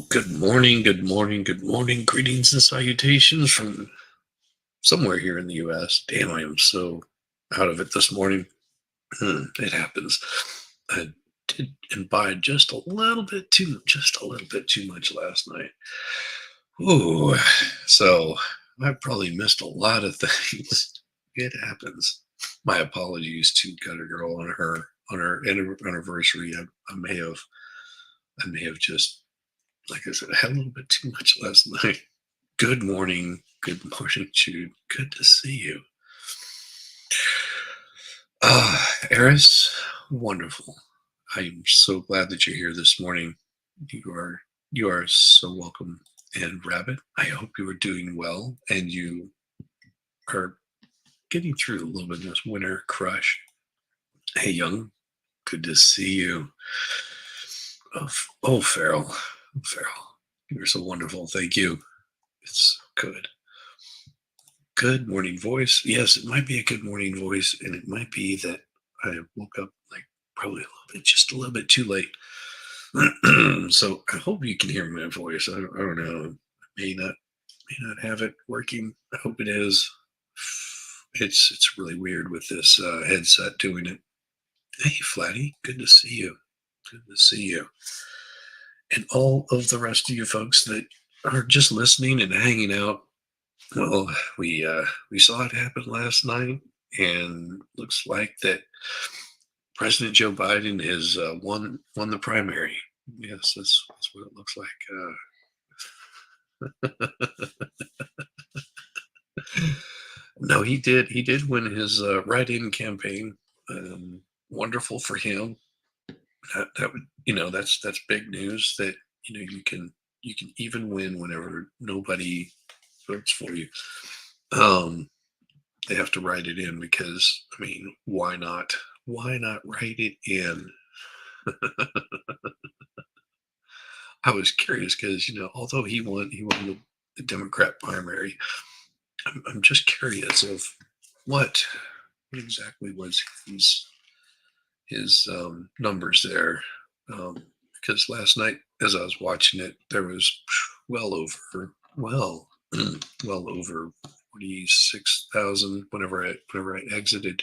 Good morning, good morning, good morning. Greetings and salutations from somewhere here in the US. Damn, I am so out of it this morning. It happens. I did imbibe just a little bit too much last night. Ooh, so I probably missed a lot of things. It happens. My apologies to Gutter Girl on her anniversary. I may have just, like I said, I had a little bit too much last night. Good morning, Jude. Good to see you. Eris, wonderful. I am so glad that you're here this morning. You are you are so welcome. And Rabbit, I hope you are doing well and you are getting through a little bit of this winter crush. Hey, Young, good to see you. Farrell, Farrell, you're so wonderful. Thank you. It's good. Good morning voice. Yes, it might be a good morning voice, and it might be that I woke up like probably just a little bit too late. So I hope you can hear my voice. I don't know. May not have it working. I hope it is. It's really weird with this headset doing it. Hey, Flatty, good to see you. Good to see you, and all of the rest of you folks that are just listening and hanging out. Well, we saw it happen last night, and looks like that President Joe Biden has won the primary. Yes, that's what it looks like. No, he did. He did win his write-in campaign. Wonderful for him. That would that's big news. That you can even win whenever nobody votes for you. Um, they have to write it in because I mean, why not? Why not write it in? I was curious because although he won the Democrat primary. I'm just curious of what exactly was his numbers there, because last night as I was watching it, there was well over well over 46,000 whenever I exited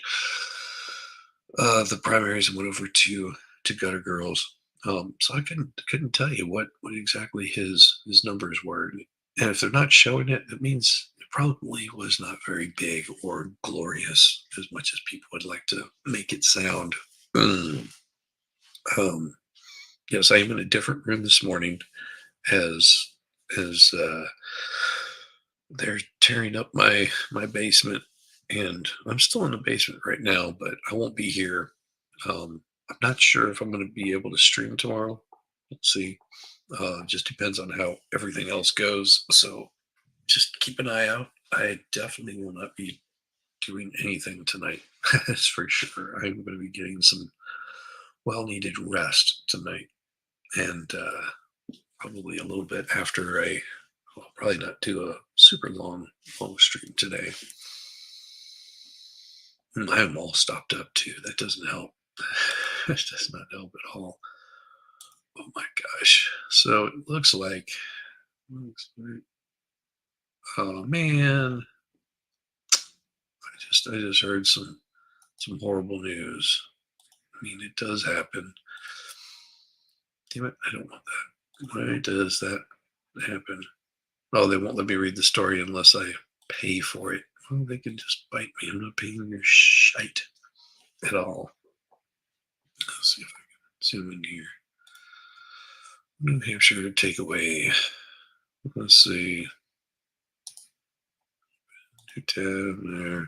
the primaries and went over to Gutter Girls. So I couldn't tell you what exactly his numbers were, and if they're not showing it, it means it probably was not very big or glorious as much as people would like to make it sound. Mm. Um, yes, I am in a different room this morning as they're tearing up my basement, and I'm still in the basement right now, but I won't be here. I'm not sure if I'm going to be able to stream tomorrow. Let's see. Just depends on how everything else goes. So just keep an eye out. I definitely will not be doing anything tonight. That's for sure. I'm going to be getting some well needed rest tonight, and probably a little bit after I'll probably not do a super long stream today. I'm all stopped up too. That doesn't help. That does not help at all. Oh my gosh. So it oh man, I just heard some horrible news. I mean, it does happen. Damn it, I don't want that. Why does that happen? Oh, they won't let me read the story unless I pay for it. Well, they can just bite me. I'm not paying your shite at all. Let's see if I can zoom in here. New Hampshire takeaway. Let's see. New tab there.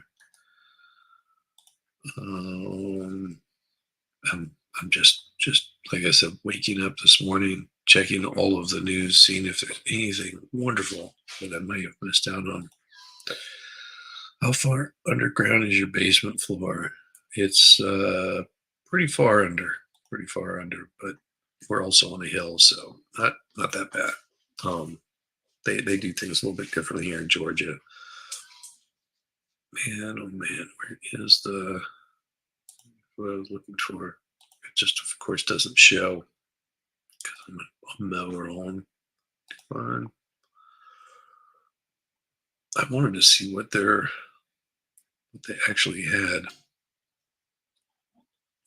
Um, I'm just like I said, waking up this morning, checking all of the news, seeing if there's anything wonderful that I might have missed out on. How far underground is your basement floor? It's pretty far under, but we're also on a hill, so not that bad. Um, they do things a little bit differently here in Georgia. Man, oh man, where is the what I was looking for? It just, of course, doesn't show because I'm a mower on. Fun. I wanted to see what they actually had,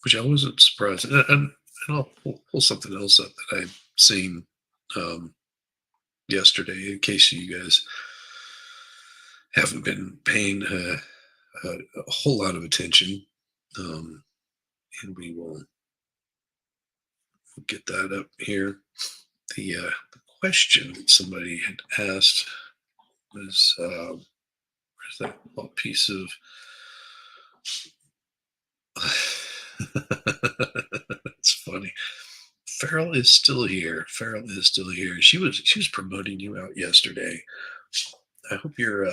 which I wasn't surprised. And I'll pull something else up that I've seen um, yesterday, in case you guys haven't been paying a whole lot of attention. Um, and we will get that up here. The question that somebody had asked was, where's that little piece of? It's funny. Farrell is still here. Farrell is still here. She was promoting you out yesterday. I hope your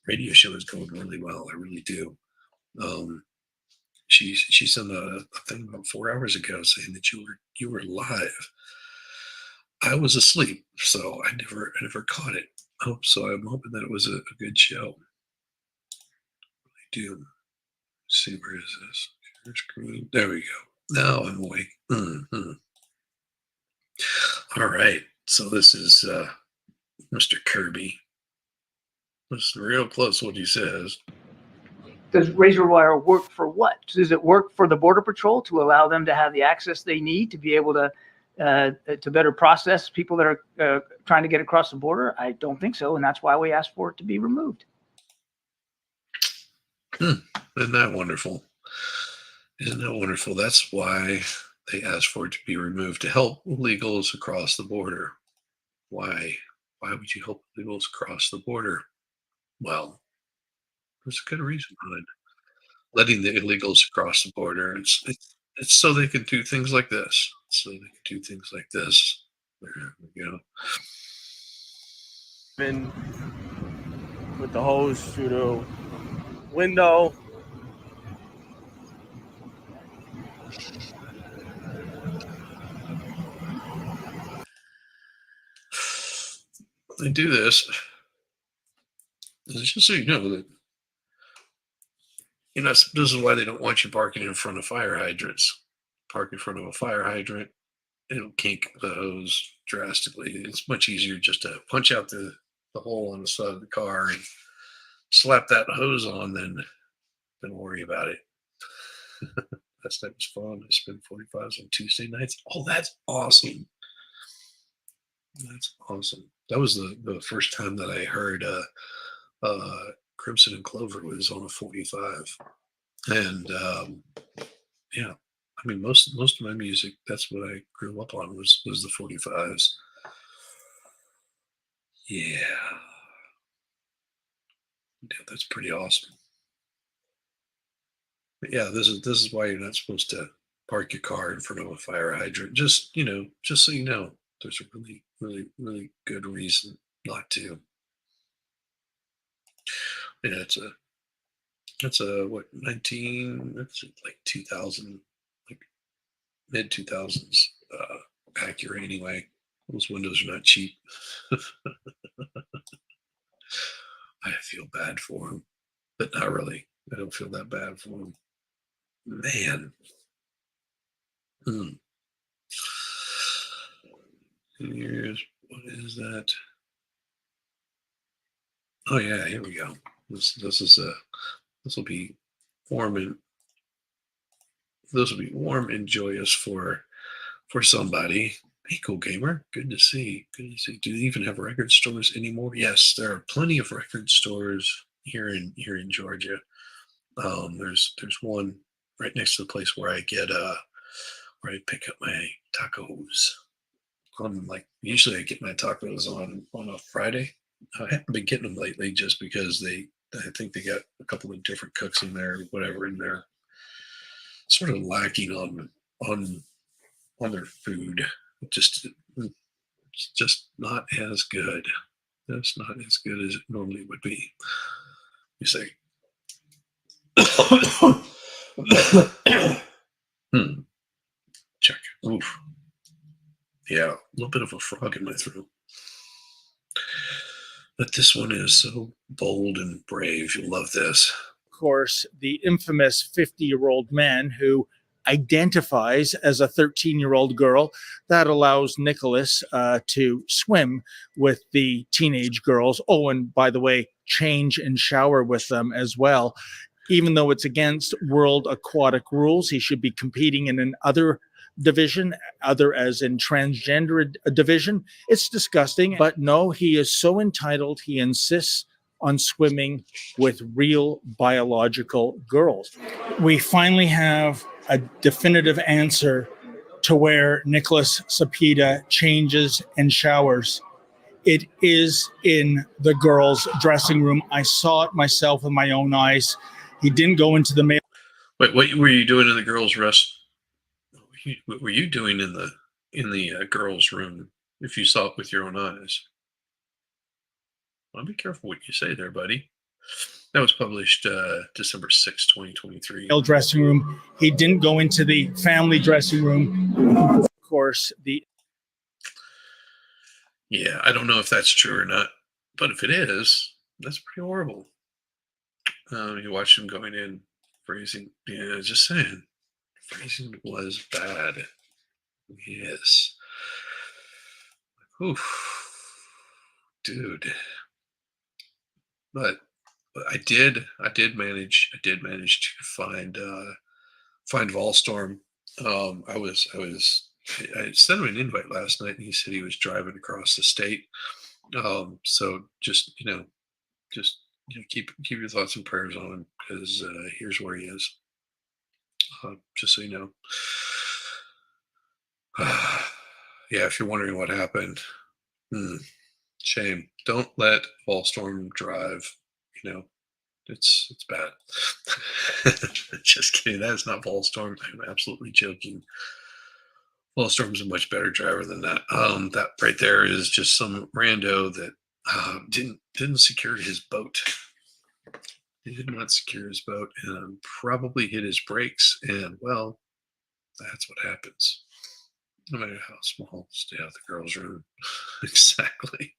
radio show is going really well. I really do. Um, she sent a thing about 4 hours ago saying that you were live. I was asleep, so I never caught it. So I'm hoping that it was a good show. I do. See, where is this? Share screen. There we go. Now I'm awake. All right. So this is Mr. Kirby. Listen real close what he says. Does razor wire work for what? Does it work for the Border Patrol to allow them to have the access they need to be able to better process people that are trying to get across the border? I don't think so, and that's why we asked for it to be removed. Isn't that wonderful? Isn't that wonderful? That's why they asked for it to be removed, to help illegals across the border. Why? Why would you help illegals across the border? Well, there's a good reason behind letting the illegals across the border. It's so they can do things like this. So they can do things like this. There we go. In with the hose through the window. They do this. It's just so you know that this is why they don't want you parking in front of fire hydrants. Park in front of a fire hydrant, it'll kink the hose drastically. It's much easier just to punch out the hole on the side of the car and slap that hose on than worry about it. That stuff was fun. I spent 45s on Tuesday nights. Oh, that's awesome. That's awesome. That was the first time that I heard Crimson and Clover was on a 45. And yeah, I mean most of my music, that's what I grew up on was the 45s. Yeah. Yeah, that's pretty awesome. But yeah, this is why you're not supposed to park your car in front of a fire hydrant. Just so you know, there's a really, really, really good reason not to. Yeah, it's a what 19? That's like 2000, like mid 2000s Acura anyway. Those windows are not cheap. I feel bad for him, but not really. I don't feel that bad for him. Man. Here's, what is that? Oh yeah, here we go. This will be warm and joyous for somebody. Hey, cool gamer. Good to see. Good to see. Do they even have record stores anymore? Yes, there are plenty of record stores here in Georgia. There's one right next to the place where I get where I pick up my tacos. Like usually I get my tacos on a Friday. I haven't been getting them lately just because I think they got a couple of different cooks in there, whatever, in there. Sort of lacking on their food. It's just not as good. It's not as good as it normally would be. You say. Check. Oof. Yeah, a little bit of a frog in my throat. But this one is so bold and brave. You'll love this. Of course, the infamous 50-year-old man who identifies as a 13-year-old girl. That allows Nicholas to swim with the teenage girls. Oh, and by the way, change and shower with them as well. Even though it's against world aquatic rules, he should be competing in an other division, other as in transgender division. It's disgusting, but no, he is so entitled. He insists on swimming with real biological girls. We finally have a definitive answer to where Nicholas Sapeda changes and showers. It is in the girls' dressing room. I saw it myself with my own eyes. He didn't go into the male. Wait, what were you doing in the girls' rest? What were you doing in the girls' room? If you saw it with your own eyes, well, be careful what you say there, buddy. That was published December 6, 2023. Dressing room. He didn't go into the family dressing room. Of course, Yeah, I don't know if that's true or not, but if it is, that's pretty horrible. You watch him going in, phrasing. Yeah, just saying. Phrasing was bad. Yes. Oof. Dude. But I did manage to find Volstorm. I sent him an invite last night, and he said he was driving across the state. So just keep your thoughts and prayers on him, because here's where he is. Just so you know. Yeah, if you're wondering what happened, shame. Don't let Volstorm drive. It's bad. Just kidding. That is not Volstorm. I'm absolutely joking. Volstorm's a much better driver than that. That right there is just some rando that didn't secure his boat. He did not secure his boat and probably hit his brakes. And well, that's what happens. No matter how small, stay out of the girls' room. Exactly.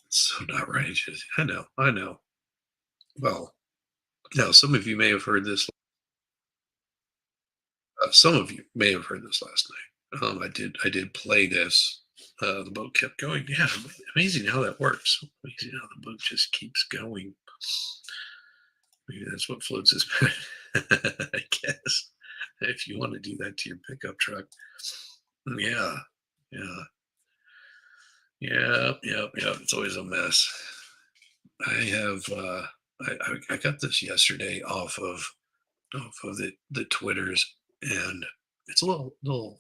So not righteous. I know. Well, now some of you may have heard this. Some of you may have heard this last night. I did play this. The boat kept going. Yeah, amazing how that works. Amazing how the boat just keeps going. Maybe that's what floats his boat. I guess if you want to do that to your pickup truck. Yeah. It's always a mess. I have I got this yesterday off of the Twitters, and it's a little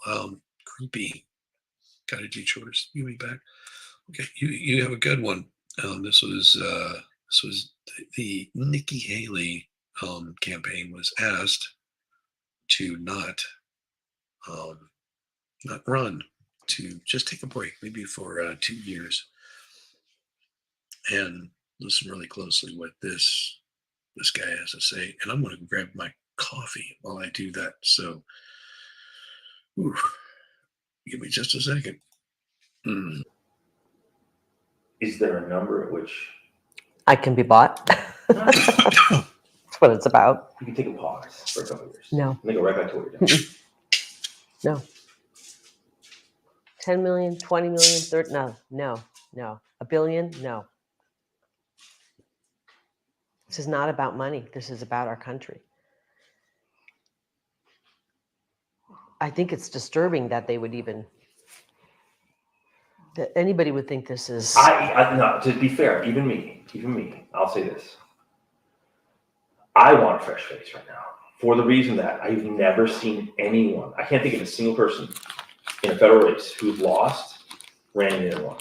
creepy. Gotta do chores. Give me back. Okay, you have a good one. This was the Nikki Haley campaign was asked to not run, to just take a break, maybe for 2 years, and listen really closely what this guy has to say. And I'm going to grab my coffee while I do that. So, give me just a second. Is there a number at which I can be bought? That's what it's about. you can take a pause for a couple of years? No. And then go right back to what you're doing. No. 10 million, 20 million, 30, no. A billion, no. This is not about money. This is about our country. I think it's disturbing that they would that anybody would think this is. No, to be fair, even me, I'll say this. I want a fresh face right now for the reason that I've never seen anyone. I can't think of a single person in a federal race who's lost, ran in and won.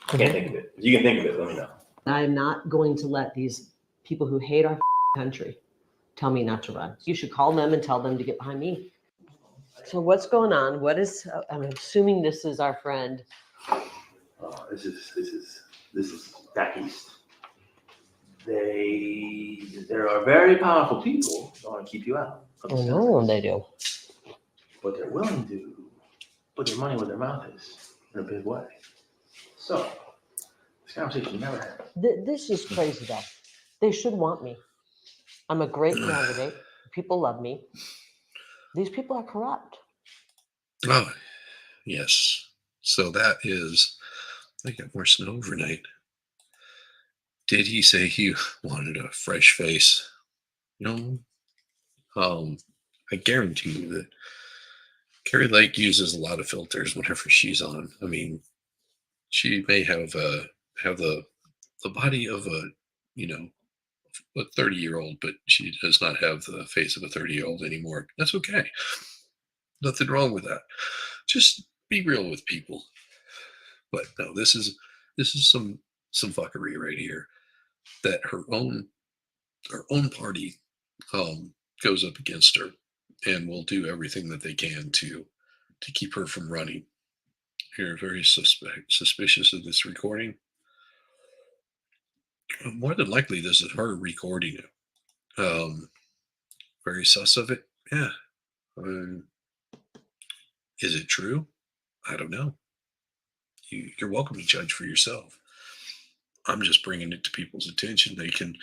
I can't think of it. If you can think of it, let me know. I'm not going to let these people who hate our country tell me not to run. You should call them and tell them to get behind me. So what's going on? I'm assuming this is our friend. This is back east. There are very powerful people who want to keep you out. I know they do. But they're willing to put their money where their mouth is in a big way. So this conversation never happened. This is crazy though. They should want me. I'm a great candidate. People love me. These people are corrupt. Oh, yes. So that is, I got more snow overnight. Did he say he wanted a fresh face? No. I guarantee you that Carrie Lake uses a lot of filters whenever she's on. I mean, she may have the body of a, you know, a 30-year-old, but she does not have the face of a 30-year-old anymore. That's okay. Nothing wrong with that. Just be real with people. But no, this is some fuckery right here. That her own party goes up against her and will do everything that they can to keep her from running. You're very suspicious of this recording. More than likely, this is her recording it. Very sus of it. Yeah. Is it true? I don't know. You're welcome to judge for yourself. I'm just bringing it to people's attention. They can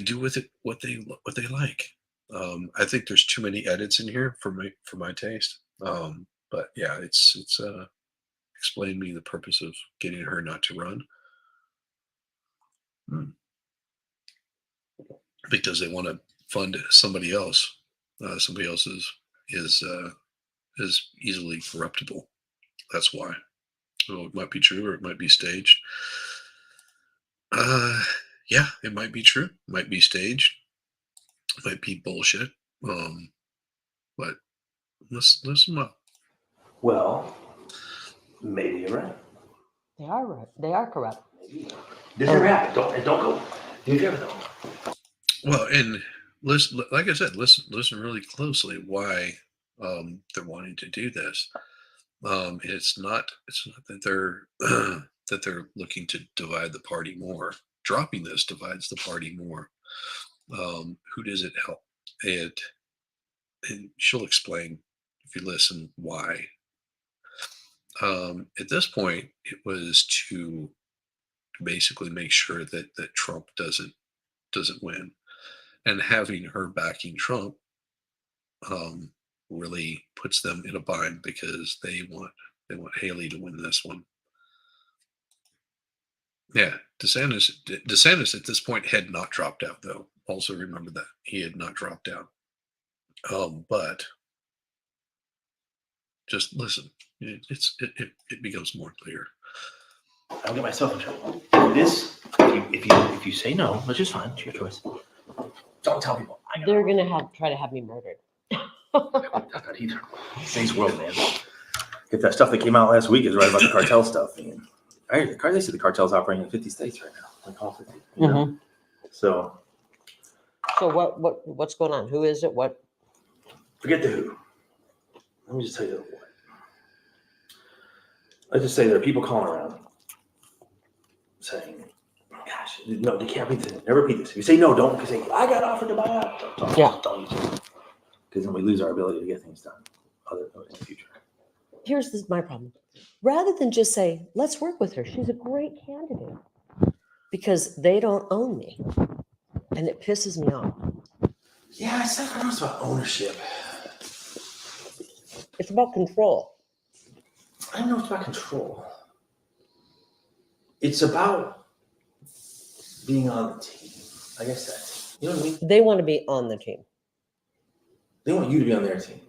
do with it what they like. I think there's too many edits in here for my taste. But yeah, it's explain me the purpose of getting her not to run. Because they want to fund somebody else. Somebody else is easily corruptible. That's why. So it might be true or it might be staged. Yeah, it might be true. It might be staged. It might be bullshit. But listen up. Well, maybe you're right. They are right. They are corrupt. This never happened. Don't go. You never know. Well, and listen, like I said, listen really closely why they're wanting to do this. It's not that they're that they're looking to divide the party more. Dropping this divides the party more. Who does it help? And she'll explain if you listen why. At this point, it was to basically make sure that Trump doesn't win, and having her backing Trump really puts them in a bind because they want Haley to win this one. Yeah, DeSantis at this point had not dropped out though. Also remember that he had not dropped out. But just listen, it becomes more clear. I'll get myself in trouble. If you say no, which is fine, it's your choice. Don't tell people. They're gonna try to have me murdered. Not either. Today's world, man. If that stuff that came out last week is right about the cartel stuff, man. They say the cartel's operating in 50 states right now, like all 50. You know? So what's going on? Who is it? What? forget the who. Let me just tell you the what. Let's just say there are people calling around saying, "Gosh, no, they can't repeat this. Never repeat this." If you say no, don't. Because I got offered to buy out. Don't use it. Because then we lose our ability to get things done in the future. Here's my problem. Rather than just say, let's work with her, she's a great candidate, because they don't own me. And it pisses me off. Yeah, I don't know, it's about ownership. It's about control. I don't know it's about control. It's about being on the team. I guess that's, you know what I mean? They want to be on the team. They want you to be on their team.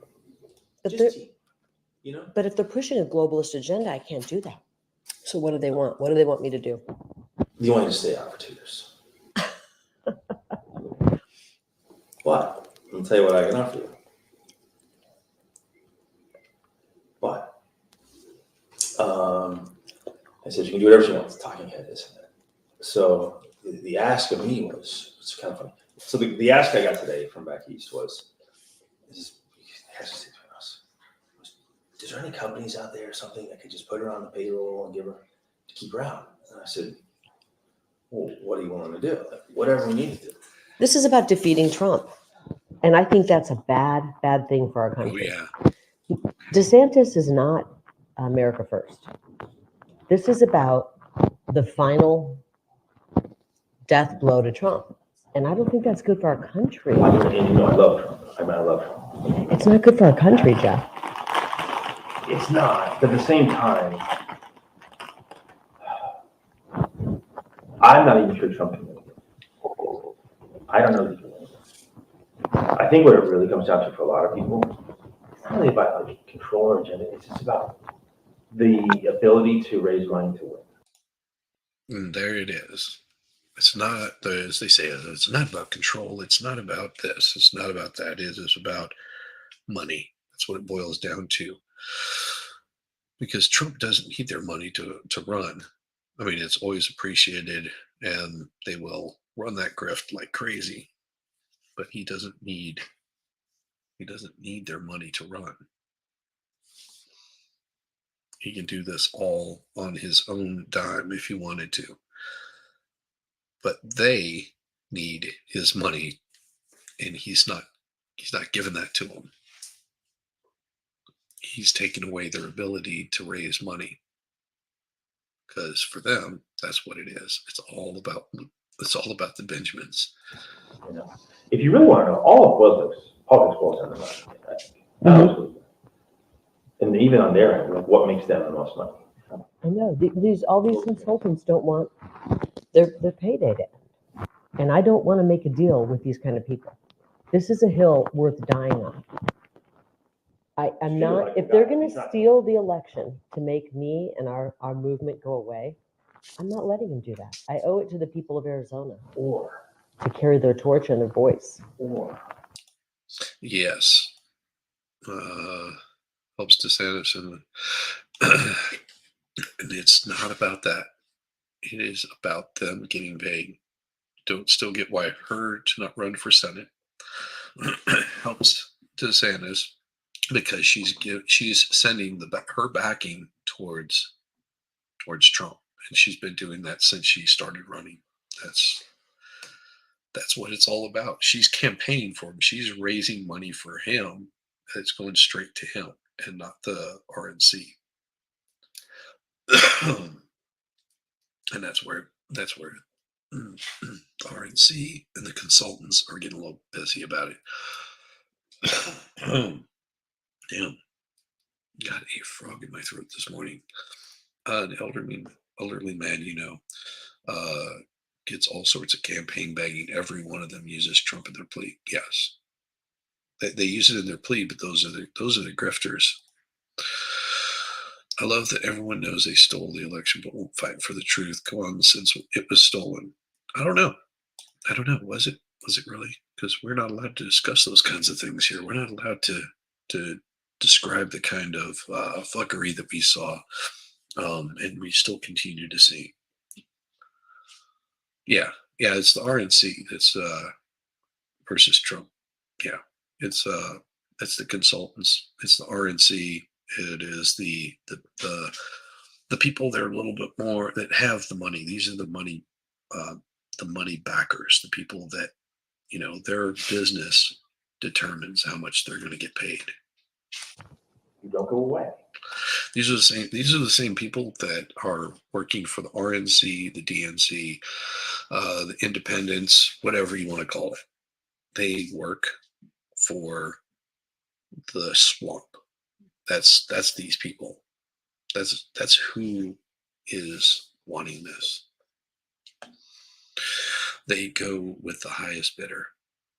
But Just team. You know? But if they're pushing a globalist agenda, I can't do that. So what do they want? What do they want me to do? You want to stay out for 2 years. But I'll tell you what I can offer you. But I said you can do whatever she wants. Talking head, this and that. So the ask of me was, it's kind of funny. So the ask I got today from back east was, is there any companies out there or something that could just put her on the payroll and give her to keep her out? And I said, well, what do you want them to do? Like, whatever we need to do. This is about defeating Trump. And I think that's a bad thing for our country. Oh yeah. DeSantis is not America first. This is about the final death blow to Trump. And I don't think that's good for our country. And you know, I love Trump. I love Trump. It's not good for our country, Jeff. It's not, but at the same time, I'm not even sure Trump can win. I don't know if he can win. I think what it really comes down to for a lot of people, it's not really about like control or agenda. It's just about the ability to raise money to win. And there it is. It's not, as they say, it's not about control. It's not about this. It's not about that. It is about money. That's what it boils down to. Because Trump doesn't need their money to run. I mean, it's always appreciated, and they will run that grift like crazy. But he doesn't need their money to run. He can do this all on his own dime if he wanted to. But they need his money, and he's not giving that to them. He's taking away their ability to raise money. Because for them, that's what it is. It's all about the Benjamins. You know, if you really want to know, all of politics boils down to money. I think. Absolutely. And even on their end, like what makes them the most money? I know all these consultants don't want their payday to end, and I don't want to make a deal with these kind of people. This is a hill worth dying on. I'm not. If they're going to steal the election to make me and our movement go away, I'm not letting them do that. I owe it to the people of Arizona to carry their torch and their voice. Yes. Helps DeSantis, and it's not about that. It is about them getting paid. Don't still get why her to not run for Senate helps DeSantis, because she's sending her backing towards Trump, and she's been doing that since she started running. That's what it's all about. She's campaigning for him. She's raising money for him. It's going straight to him and not the RNC. And that's where the RNC and the consultants are getting a little busy about it. Damn, got a frog in my throat this morning. An elderly man, gets all sorts of campaign bagging. Every one of them uses Trump in their plea. Yes, they use it in their plea, but those are the grifters. I love that everyone knows they stole the election, but won't fight for the truth. Go on, since it was stolen. I don't know. Was it really? Because we're not allowed to discuss those kinds of things here. We're not allowed to describe the kind of fuckery that we saw, and we still continue to see. Yeah, it's the RNC that's versus Trump. Yeah, it's the consultants. It's the RNC. It is the people that are a little bit more, that have the money. These are the money backers, the people that, their business determines how much they're going to get paid. You don't go away. These are the same people that are working for the RNC, the DNC, the independents, whatever you want to call it. They work for the swamp. That's these people. That's who is wanting this. They go with the highest bidder.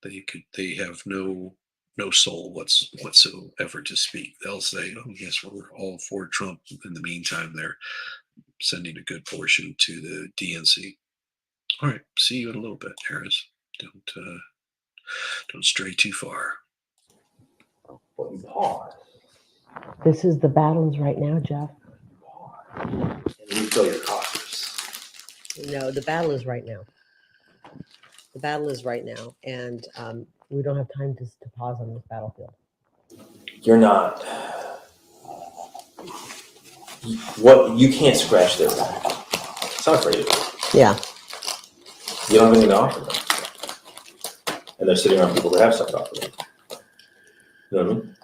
They have no soul whatsoever to speak. They'll say, "Oh yes, we're all for Trump." In the meantime, they're sending a good portion to the DNC. All right, see you in a little bit, Harris. Don't stray too far. But you pause. This is the battles right now, Jeff. And you fill your coffers. No, the battle is right now. The battle is right now, and we don't have time to pause on this battlefield. You're not. You can't scratch their back. It's not afraid of you. Yeah. You don't have anything to offer them. And they're sitting around people that have something to offer them. You know what I mean?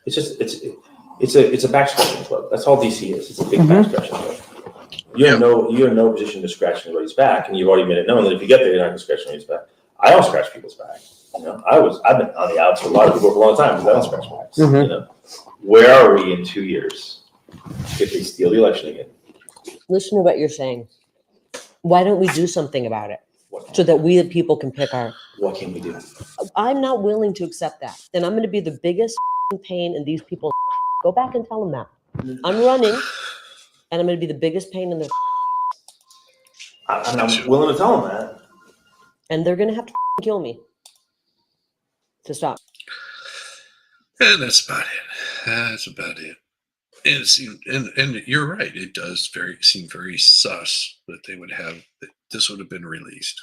It's just it's a back scratching club. That's all DC is. It's a big back scratching club. You're in no position to scratch anybody's back, and you've already made it known that if you get there, you're not going to scratch anybody's back. I don't scratch people's back. You know, I've been on the outs for a lot of people for a long time because I don't scratch backs. Mhm. You know, where are we in 2 years if they steal the election again? Listen to what you're saying. Why don't we do something about it What so that we the people can pick our? what can we do? I'm not willing to accept that. Then I'm going to be the biggest pain in these people's. Go back and tell them that. I'm running, and I'm going to be the biggest pain in their. I'm willing to tell them that. And they're going to have to kill me to stop. And that's about it. That's about it. And it seemed, and you're right. It does seem very sus that they would have that this would have been released.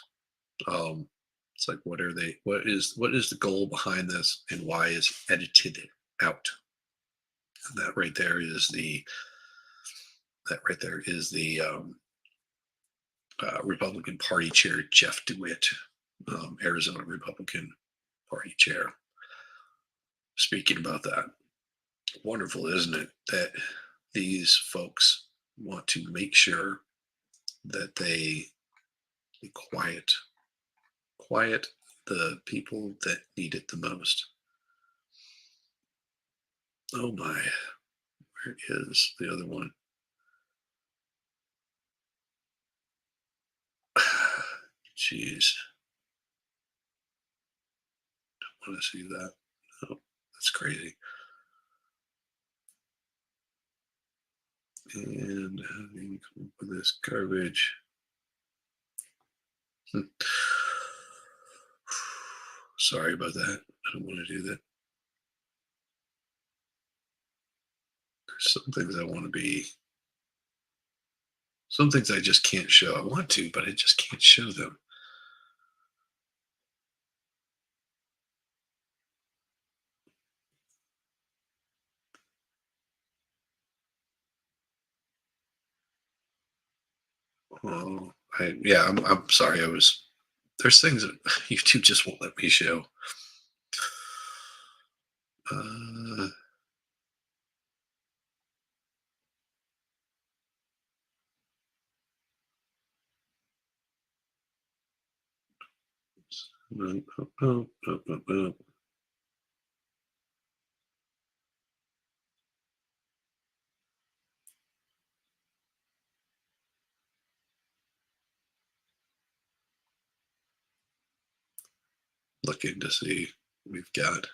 It's like, what is the goal behind this, and why is edited out? And that right there is the Republican Party chair Jeff DeWitt, Arizona Republican Party chair, speaking about that. Wonderful, isn't it, that these folks want to make sure that they quiet the people that need it the most. Oh my, where is the other one? Jeez. Don't want to see that. No, that's crazy. And how do you come up with this garbage? Sorry about that. I don't want to do that. There's some things I want to be. Some things I just can't show. I want to, but I just can't show them. Oh, I'm sorry. There's things that YouTube just won't let me show. Uh, no. Looking to see what we've got.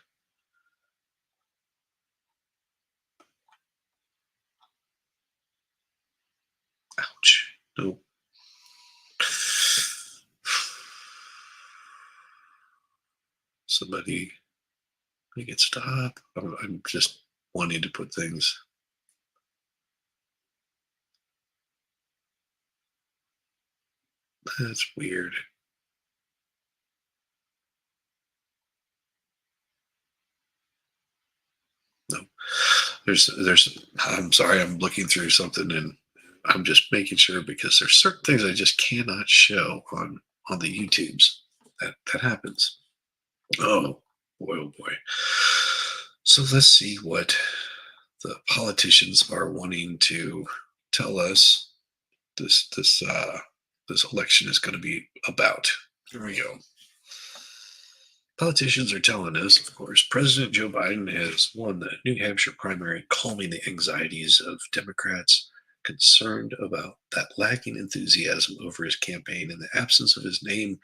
Ouch. Nope. Somebody make it stop. I'm just wanting to put things. That's weird. No, I'm sorry, I'm looking through something and I'm just making sure because there's certain things I just cannot show on the YouTubes. That happens. Oh boy. So let's see what the politicians are wanting to tell us this election is going to be about. Here we go. Politicians are telling us, of course, President Joe Biden has won the New Hampshire primary, calming the anxieties of Democrats concerned about that lacking enthusiasm over his campaign and the absence of his name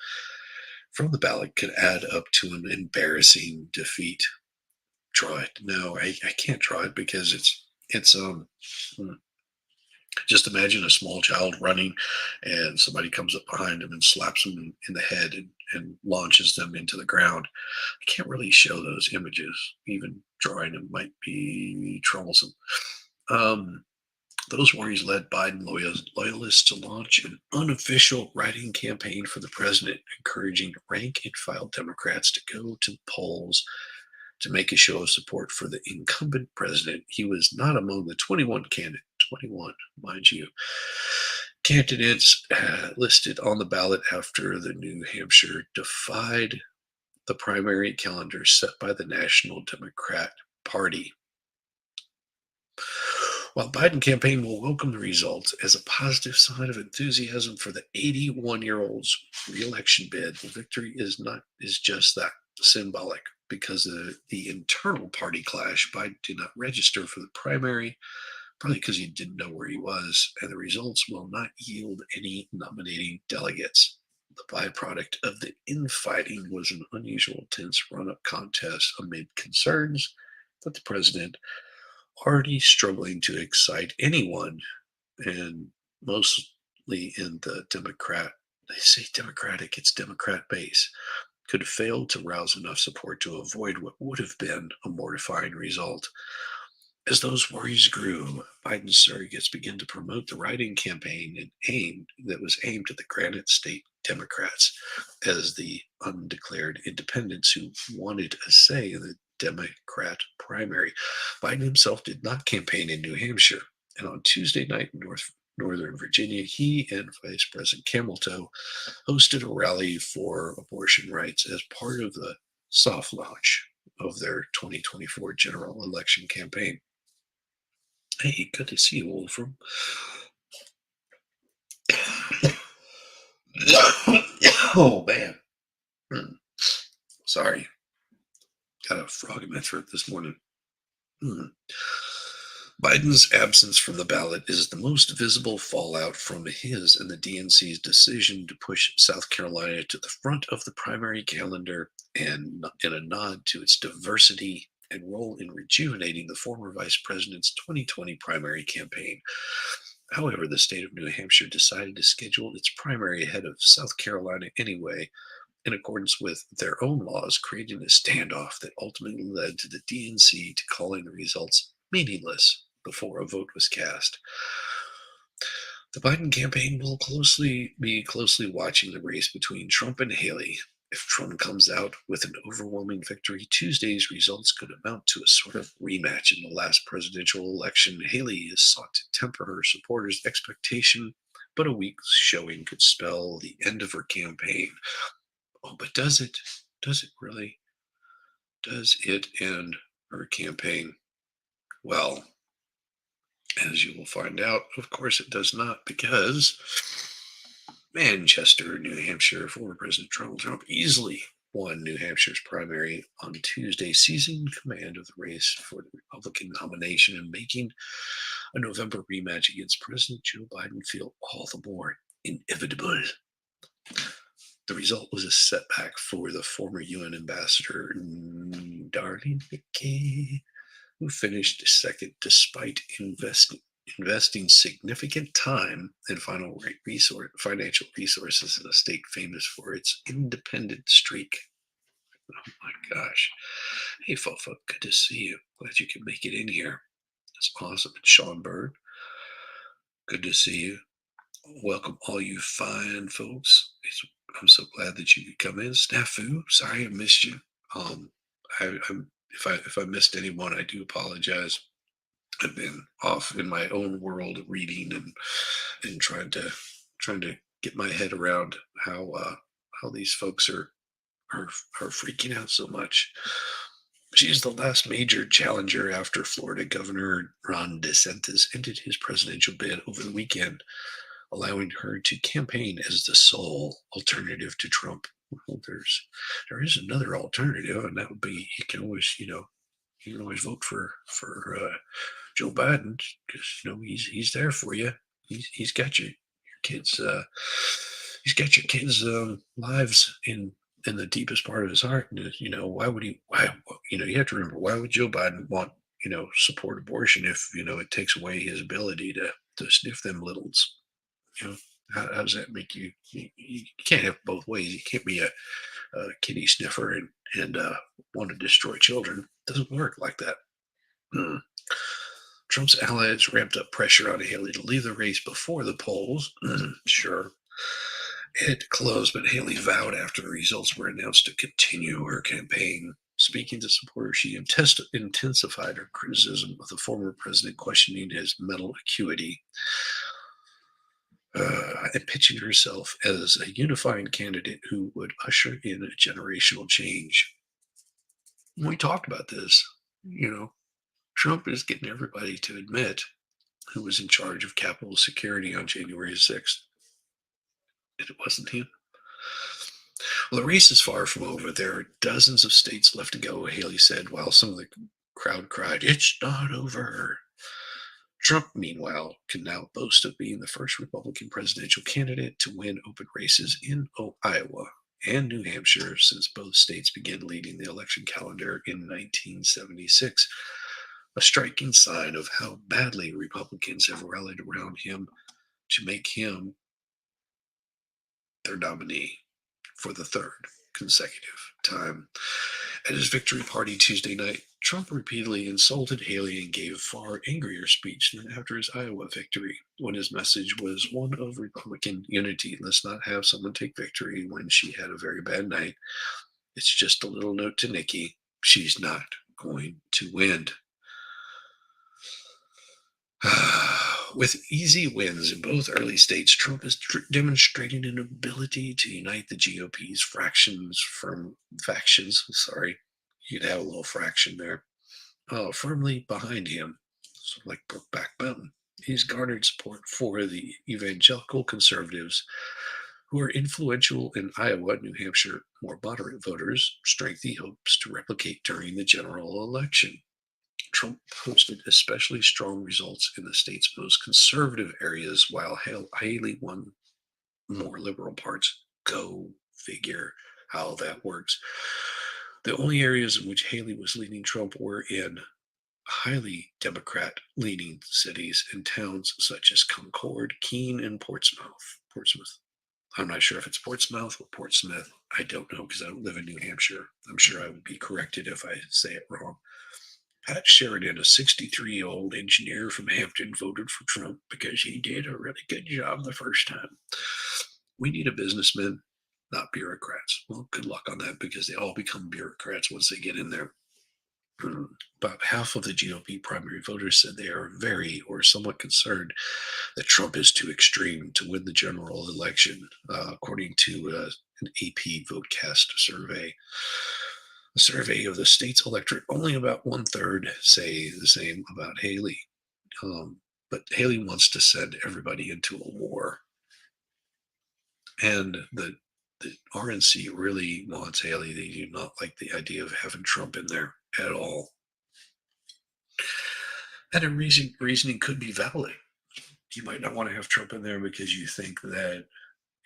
from the ballot could add up to an embarrassing defeat. Draw it. No, I can't draw it because it's just imagine a small child running and somebody comes up behind him and slaps him in the head and launches them into the ground. I can't really show those images. Even drawing them might be troublesome. Those worries led Biden loyalists to launch an unofficial writing campaign for the president, encouraging rank and file Democrats to go to the polls to make a show of support for the incumbent president. He was not among the 21 mind you, candidates listed on the ballot after the New Hampshire defied the primary calendar set by the National Democrat Party. While Biden campaign will welcome the results as a positive sign of enthusiasm for the 81-year-old's reelection bid, the victory is just that, symbolic. Because of the internal party clash, Biden did not register for the primary, probably because he didn't know where he was, and the results will not yield any nominating delegates. The byproduct of the infighting was an unusual tense run-up contest amid concerns that the president, already struggling to excite anyone, and mostly in the they say Democratic, it's Democrat base, could have failed to rouse enough support to avoid what would have been a mortifying result. As those worries grew, Biden's surrogates began to promote the write-in campaign that was aimed at the Granite State Democrats as the undeclared independents who wanted a say in the Democrat primary. Biden himself did not campaign in New Hampshire, and on Tuesday night in Northern Virginia, he and Vice President Cameltoe hosted a rally for abortion rights as part of the soft launch of their 2024 general election campaign. Hey, good to see you, Wolfram. Oh, man. Sorry. Got a frog in my throat this morning. Biden's absence from the ballot is the most visible fallout from his and the DNC's decision to push South Carolina to the front of the primary calendar, and in a nod to its diversity and role in rejuvenating the former vice president's 2020 primary campaign. However, the state of New Hampshire decided to schedule its primary ahead of South Carolina anyway, in accordance with their own laws, creating a standoff that ultimately led to the DNC to calling the results meaningless before a vote was cast. The Biden campaign will be closely watching the race between Trump and Haley. If Trump comes out with an overwhelming victory, Tuesday's results could amount to a sort of rematch in the last presidential election. Haley has sought to temper her supporters' expectation, but a week's showing could spell the end of her campaign. Oh, but does it? Does it really? Does it end her campaign? Well, as you will find out, of course it does not, because Manchester, New Hampshire, former President Donald Trump easily won New Hampshire's primary on Tuesday, seizing command of the race for the Republican nomination and making a November rematch against President Joe Biden feel all the more inevitable. The result was a setback for the former UN ambassador, Darlene Nikki, who finished second despite investing significant time and financial resources in a state famous for its independent streak. Oh my gosh. Hey, Fofa, good to see you. Glad you could make it in here. That's awesome. And Sean Bird, good to see you. Welcome, all you fine folks. I'm so glad that you could come in. Snafu, sorry I missed you. If I missed anyone, I do apologize. I've been off in my own world reading and trying to get my head around how these folks are freaking out so much. She's the last major challenger after Florida Governor Ron DeSantis ended his presidential bid over the weekend, allowing her to campaign as the sole alternative to Trump. Well, there is another alternative, and that would be you can always vote for Joe Biden, because he's there for you. He's got your kids. He's got your kids' lives in the deepest part of his heart. And why would he? Why you have to remember, why would Joe Biden want support abortion if it takes away his ability to sniff them littles? How does that make you? You can't have both ways. You can't be a kitty sniffer and want to destroy children. It doesn't work like that. Trump's allies ramped up pressure on Haley to leave the race before the polls. Sure, it had to close, but Haley vowed after the results were announced to continue her campaign. Speaking to supporters, she intensified her criticism of the former president, questioning his mental acuity, and pitching herself as a unifying candidate who would usher in a generational change. We talked about this. Trump is getting everybody to admit who was in charge of Capitol security on January 6th. And it wasn't him. Well, the race is far from over. There are dozens of states left to go, Haley said, while some of the crowd cried, "It's not over." Trump, meanwhile, can now boast of being the first Republican presidential candidate to win open races in Iowa and New Hampshire since both states began leading the election calendar in 1976, a striking sign of how badly Republicans have rallied around him to make him their nominee for the third consecutive time. At his victory party Tuesday night, Trump repeatedly insulted Haley and gave a far angrier speech than after his Iowa victory, when his message was one of Republican unity. Let's not have someone take victory when she had a very bad night. It's just a little note to Nikki. She's not going to win. With easy wins in both early states, Trump is demonstrating an ability to unite the GOP's factions. Sorry, you could have a little fraction there. Firmly behind him, sort of like Brokeback Mountain. He's garnered support for the evangelical conservatives, who are influential in Iowa and New Hampshire. More moderate voters, strength he hopes to replicate during the general election. Trump posted especially strong results in the state's most conservative areas, while Haley won more liberal parts. Go figure how that works. The only areas in which Haley was leading Trump were in highly Democrat-leaning cities and towns such as Concord, Keene, and Portsmouth. I'm not sure if it's Portsmouth or Portsmouth. I don't know because I don't live in New Hampshire. I'm sure I would be corrected if I say it wrong. Pat Sheridan, a 63-year-old engineer from Hampton, voted for Trump because he did a really good job the first time. We need a businessman, not bureaucrats. Well, good luck on that because they all become bureaucrats once they get in there. About half of the GOP primary voters said they are very or somewhat concerned that Trump is too extreme to win the general election, according to an AP Votecast survey. A survey of the state's electorate, only about 1/3 say the same about Haley. But Haley wants to send everybody into a war. And the RNC really wants Haley. They do not like the idea of having Trump in there at all. And a reasoning could be valid. You might not want to have Trump in there because you think that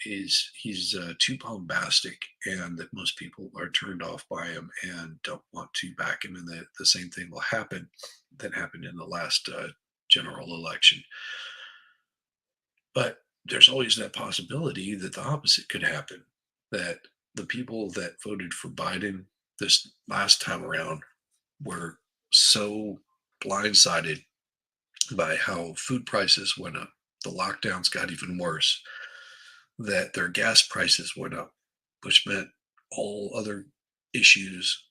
he's too bombastic and that most people are turned off by him and don't want to back him, and the same thing will happen that happened in the last general election. But there's always that possibility that the opposite could happen, that the people that voted for Biden this last time around were so blindsided by how food prices went up, the lockdowns got even worse, that their gas prices went up, which meant all other issues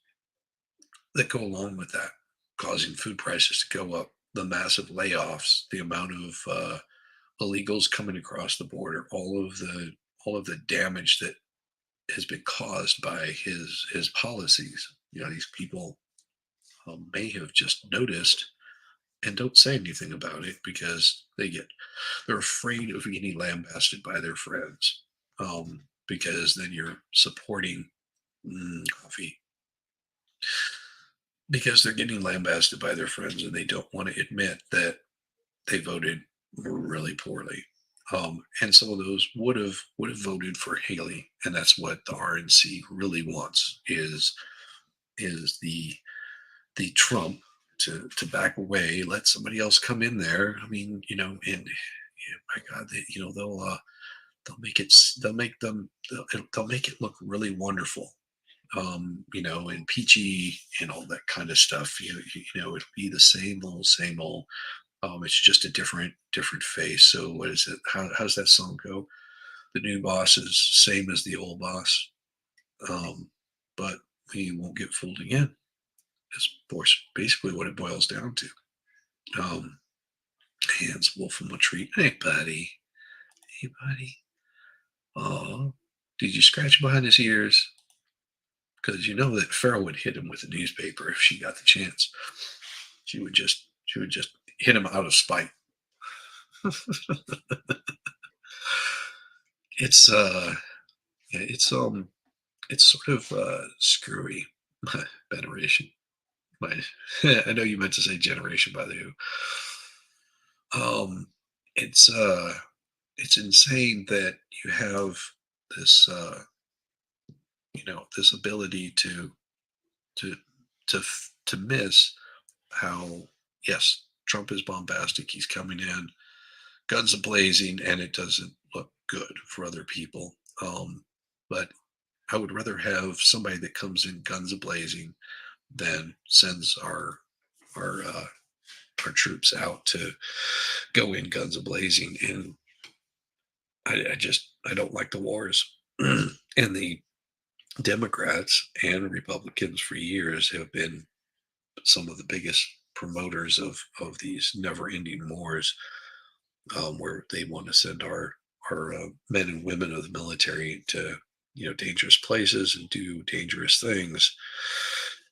that go along with that, causing food prices to go up, the massive layoffs, the amount of illegals coming across the border, all of the damage that has been caused by his policies. These people may have just noticed and don't say anything about it because they're afraid of getting lambasted by their friends, because then you're supporting coffee, because they're getting lambasted by their friends and they don't want to admit that they voted really poorly. And some of those would have voted for Haley, and that's what the RNC really wants is the Trump to back away, let somebody else come in there. I mean, and my God, they'll make it look really wonderful, and peachy and all that kind of stuff. It'll be the same old. It's just a different face. So what is it? How's that song go? The new boss is same as the old boss, but we won't get fooled again. That's basically what it boils down to. Hans Wolf from a tree. Hey, buddy. Oh, did you scratch behind his ears? Because you know that Farrell would hit him with a newspaper if she got the chance. She would just hit him out of spite. It's yeah, it's sort of screwy. Veneration. My I know you meant to say generation by the who. Um it's it's insane that you have this this ability to to miss how, yes, Trump is bombastic. He's coming in, guns a blazing, and it doesn't look good for other people. But I would rather have somebody that comes in guns a blazing than sends our troops out to go in guns a blazing. And I don't like the wars. And the Democrats and Republicans for years have been some of the biggest promoters of these never-ending wars, where they want to send our men and women of the military to dangerous places and do dangerous things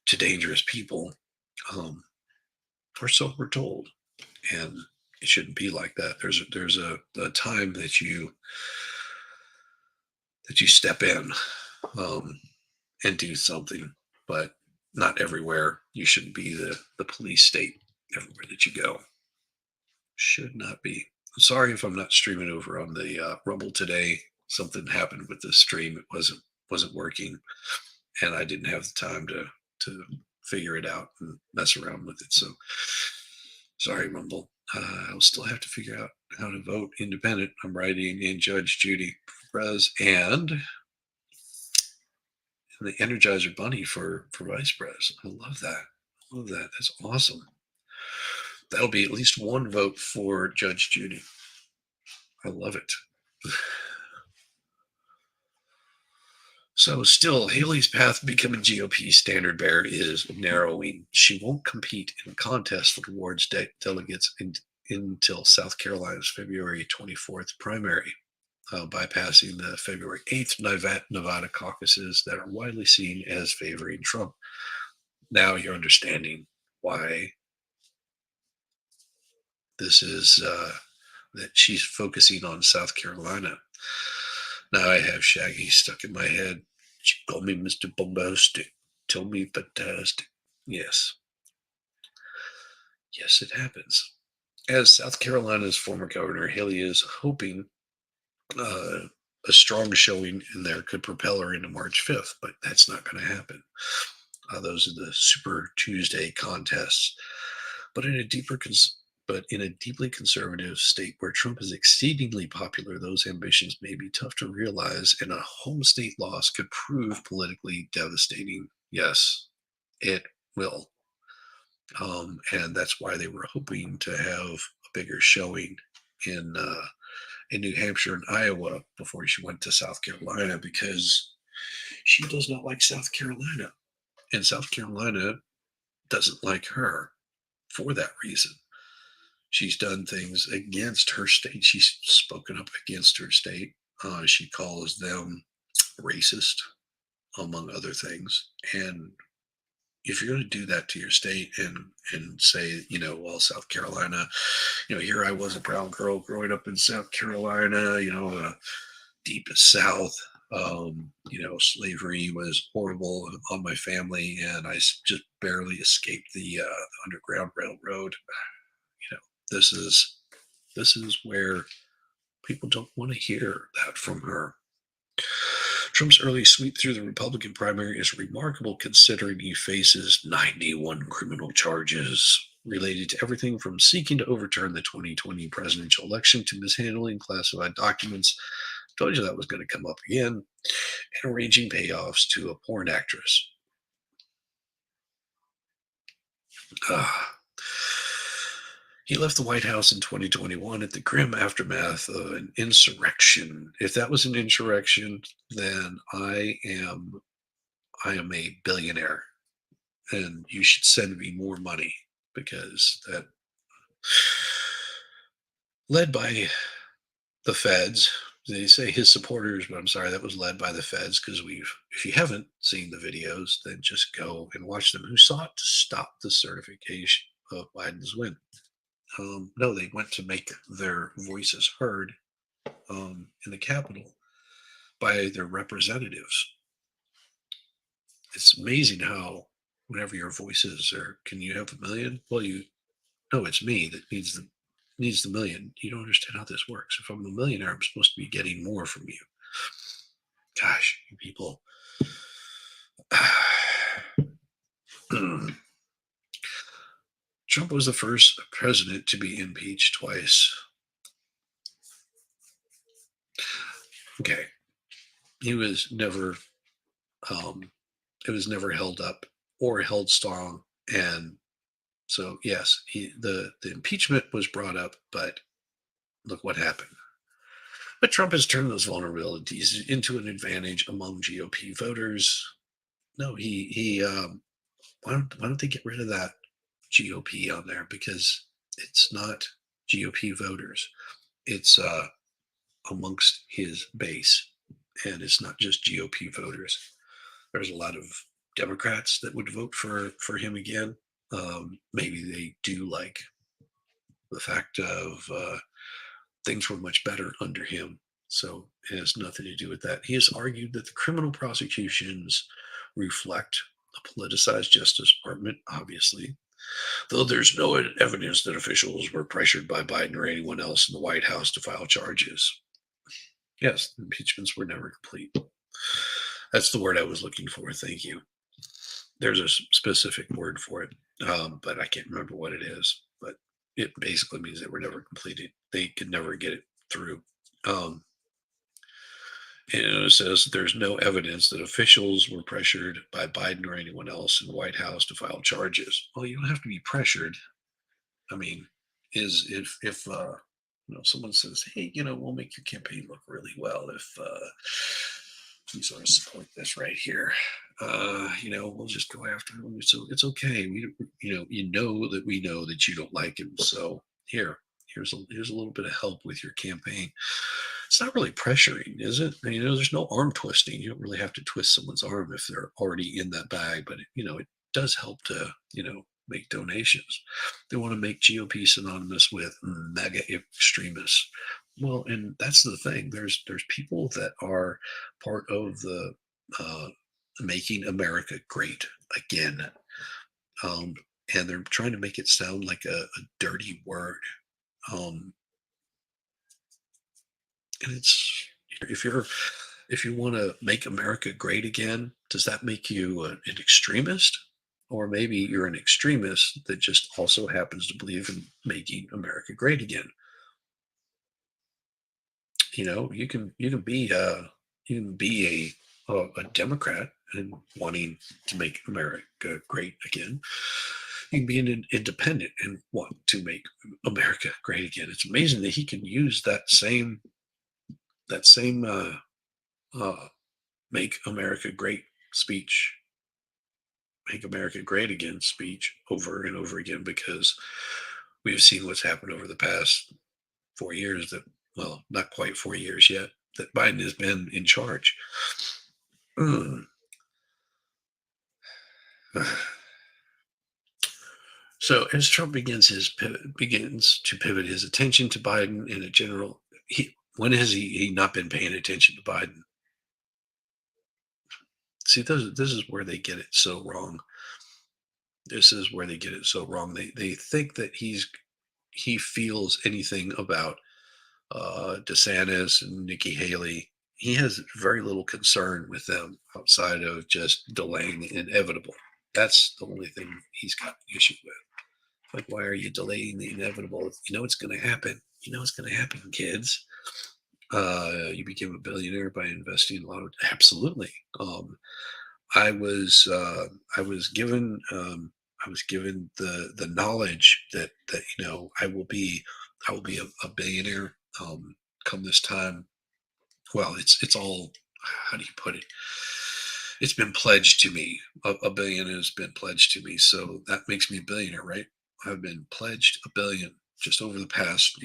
to dangerous people, or so we're told. And it shouldn't be like that. There's a time that you step in, um, and do something, but not everywhere. You shouldn't be the police state everywhere that you go. Should not be. I'm sorry if I'm not streaming over on the Rumble today. Something happened with the stream. It wasn't working, and I didn't have the time to figure it out and mess around with it. So sorry, Rumble. I'll still have to figure out how to vote independent. I'm writing in Judge Judy Perez and the Energizer Bunny for vice pres. I love that. I love that. That's awesome. That'll be at least one vote for Judge Judy. I love it. So still, Haley's path to becoming GOP standard bearer is narrowing. She won't compete in contests for awards delegates until South Carolina's February 24th primary, bypassing the February 8th Nevada caucuses that are widely seen as favoring Trump. Now you're understanding why this is, that she's focusing on South Carolina. Now I have Shaggy stuck in my head. She called me Mr. Bombastic. Told me fantastic. Yes. Yes, it happens. As South Carolina's former governor, Haley is hoping a strong showing in there could propel her into March 5th, but that's not going to happen. Those are the Super Tuesday contests. But in a deeply conservative state where Trump is exceedingly popular, those ambitions may be tough to realize, and a home state loss could prove politically devastating. Yes, it will. And that's why they were hoping to have a bigger showing in New Hampshire and Iowa before she went to South Carolina, because she does not like South Carolina, and South Carolina doesn't like her for that reason. She's done things against her state. She's spoken up against her state. She calls them racist, among other things. And if you're going to do that to your state and say, well, South Carolina, here I was a brown girl growing up in South Carolina, deepest South, slavery was horrible on my family, and I just barely escaped the Underground Railroad. This is where people don't want to hear that from her. Trump's early sweep through the Republican primary is remarkable, considering he faces 91 criminal charges related to everything from seeking to overturn the 2020 presidential election to mishandling classified documents. Told you that was going to come up again. And arranging payoffs to a porn actress. He left the White House in 2021 at the grim aftermath of an insurrection. If that was an insurrection, then I am a billionaire, and you should send me more money, because that, led by the feds. They say his supporters, but I'm sorry, that was led by the feds, because if you haven't seen the videos, then just go and watch them, who sought to stop the certification of Biden's win. No, they went to make their voices heard in the Capitol by their representatives. It's amazing how whenever your voices are, can you have a million? Well, no, it's me that needs the million. You don't understand how this works. If I'm a millionaire, I'm supposed to be getting more from you. Gosh, you people. Trump was the first president to be impeached twice. Okay. He was never it was never held up or held strong. And so yes, the impeachment was brought up, but look what happened. But Trump has turned those vulnerabilities into an advantage among GOP voters. No, why don't they get rid of that GOP on there? Because it's not GOP voters. It's amongst his base. And it's not just GOP voters. There's a lot of Democrats that would vote for him again. Maybe they do like the fact of things were much better under him. So it has nothing to do with that. He has argued that the criminal prosecutions reflect a politicized Justice Department, obviously, though there's no evidence that officials were pressured by Biden or anyone else in the White House to file charges. Yes, impeachments were never complete. That's the word I was looking for. Thank you. There's a specific word for it, but I can't remember what it is. But it basically means they were never completed. They could never get it through. And it says there's no evidence that officials were pressured by Biden or anyone else in the White House to file charges. Well, you don't have to be pressured. I mean, if someone says, hey, we'll make your campaign look really well if you sort of support this right here, we'll just go after him. So it's okay. We know that you don't like him. So here's a little bit of help with your campaign. It's not really pressuring, is it? There's no arm twisting. You don't really have to twist someone's arm if they're already in that bag, but it does help to, make donations. They want to make GOP synonymous with mega extremists. Well, and that's the thing. There's people that are part of the making America great again. And they're trying to make it sound like a dirty word. And it's, if you want to make America great again, does that make you an extremist? Or maybe you're an extremist that just also happens to believe in making America great again. You can be a Democrat and wanting to make America great again. You can be an independent and want to make America great again. It's amazing that he can use that same make America great speech, make America great again speech over and over again, because we've seen what's happened over the past 4 years well, not quite 4 years yet, that Biden has been in charge. So as Trump begins to pivot his attention to Biden in a general, when has he not been paying attention to Biden? See, this is where they get it so wrong. This is where they get it so wrong. They think that he feels anything about DeSantis and Nikki Haley. He has very little concern with them outside of just delaying the inevitable. That's the only thing he's got an issue with. Like, why are you delaying the inevitable? You know it's going to happen. You know it's going to happen, kids. You became a billionaire by investing a lot of. Absolutely. I was given the knowledge that I will be a billionaire come this time. Well, it's all, how do you put it? It's been pledged to me. A billion has been pledged to me, so that makes me a billionaire, right? I've been pledged $1 billion just over the past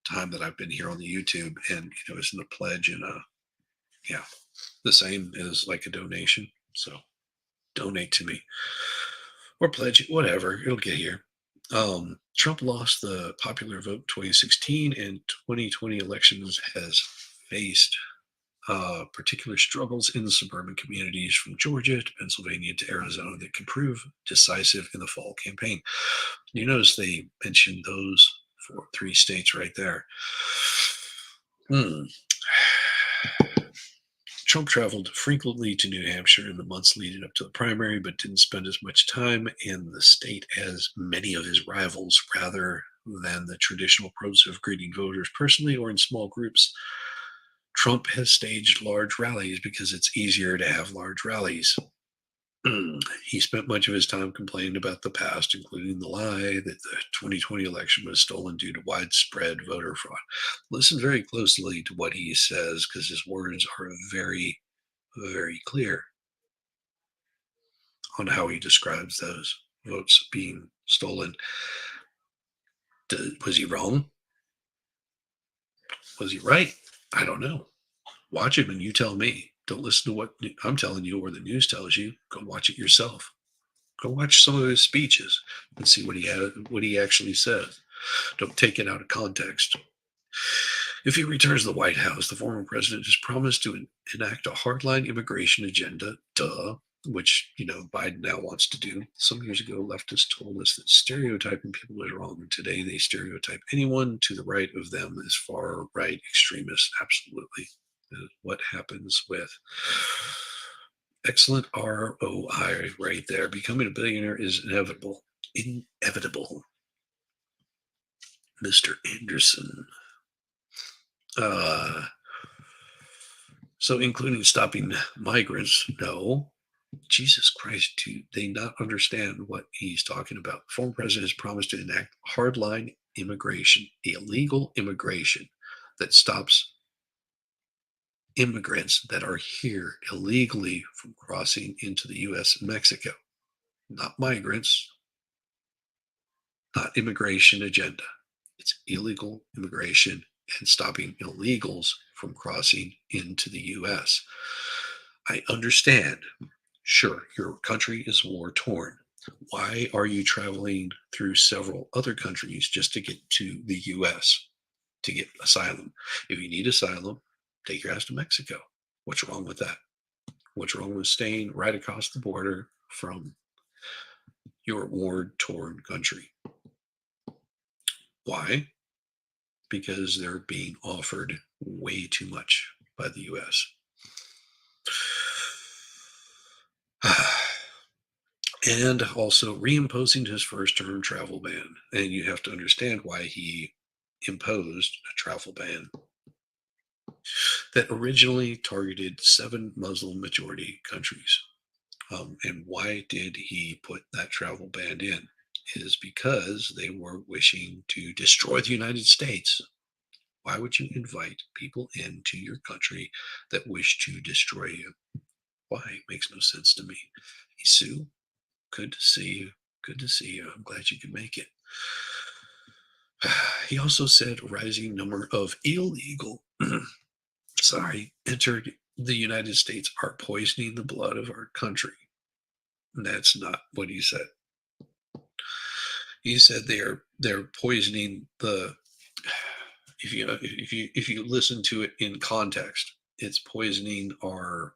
time that I've been here on the YouTube, and isn't a pledge and the same as like a donation. So donate to me or pledge it, whatever, it'll get here. Trump lost the popular vote 2016 and 2020 elections, has faced particular struggles in the suburban communities from Georgia to Pennsylvania to Arizona that could prove decisive in the fall campaign. You notice they mentioned those 3 states right there. Trump traveled frequently to New Hampshire in the months leading up to the primary, but didn't spend as much time in the state as many of his rivals, rather than the traditional approach of greeting voters personally or in small groups. Trump has staged large rallies because it's easier to have large rallies. He spent much of his time complaining about the past, including the lie that the 2020 election was stolen due to widespread voter fraud. Listen very closely to what he says because his words are very, very clear on how he describes those votes being stolen. Was he wrong? Was he right? I don't know. Watch him and you tell me. Don't listen to what I'm telling you or the news tells you. Go watch it yourself. Go watch some of his speeches and see what he actually says. Don't take it out of context. If he returns to the White House, the former president has promised to enact a hardline immigration agenda, which Biden now wants to do. Some years ago, leftists told us that stereotyping people is wrong. Today, they stereotype anyone to the right of them as far right extremists. Absolutely. That is what happens with excellent ROI right there. Becoming a billionaire is inevitable. Inevitable. Mr. Anderson. So including stopping migrants, no. Jesus Christ, do they not understand what he's talking about? The former president has promised to enact hardline immigration, illegal immigration that stops immigrants that are here illegally from crossing into the U.S. and Mexico. Not migrants, not immigration agenda. It's illegal immigration and stopping illegals from crossing into the U.S. I understand. Sure, your country is war torn. Why are you traveling through several other countries just to get to the U.S. to get asylum? If you need asylum, take your ass to Mexico. What's wrong with that? What's wrong with staying right across the border from your war torn country? Why? Because they're being offered way too much by the U.S. And also reimposing his first term travel ban. And you have to understand why he imposed a travel ban that originally targeted 7 Muslim majority countries. And why did he put that travel ban in? Is because they were wishing to destroy the United States. Why would you invite people into your country that wish to destroy you? Why? It makes no sense to me. Isu, good to see you. Good to see you. I'm glad you could make it. He also said a rising number of illegal, entered the United States are poisoning the blood of our country. And that's not what he said. He said they're poisoning the. If you listen to it in context, it's poisoning our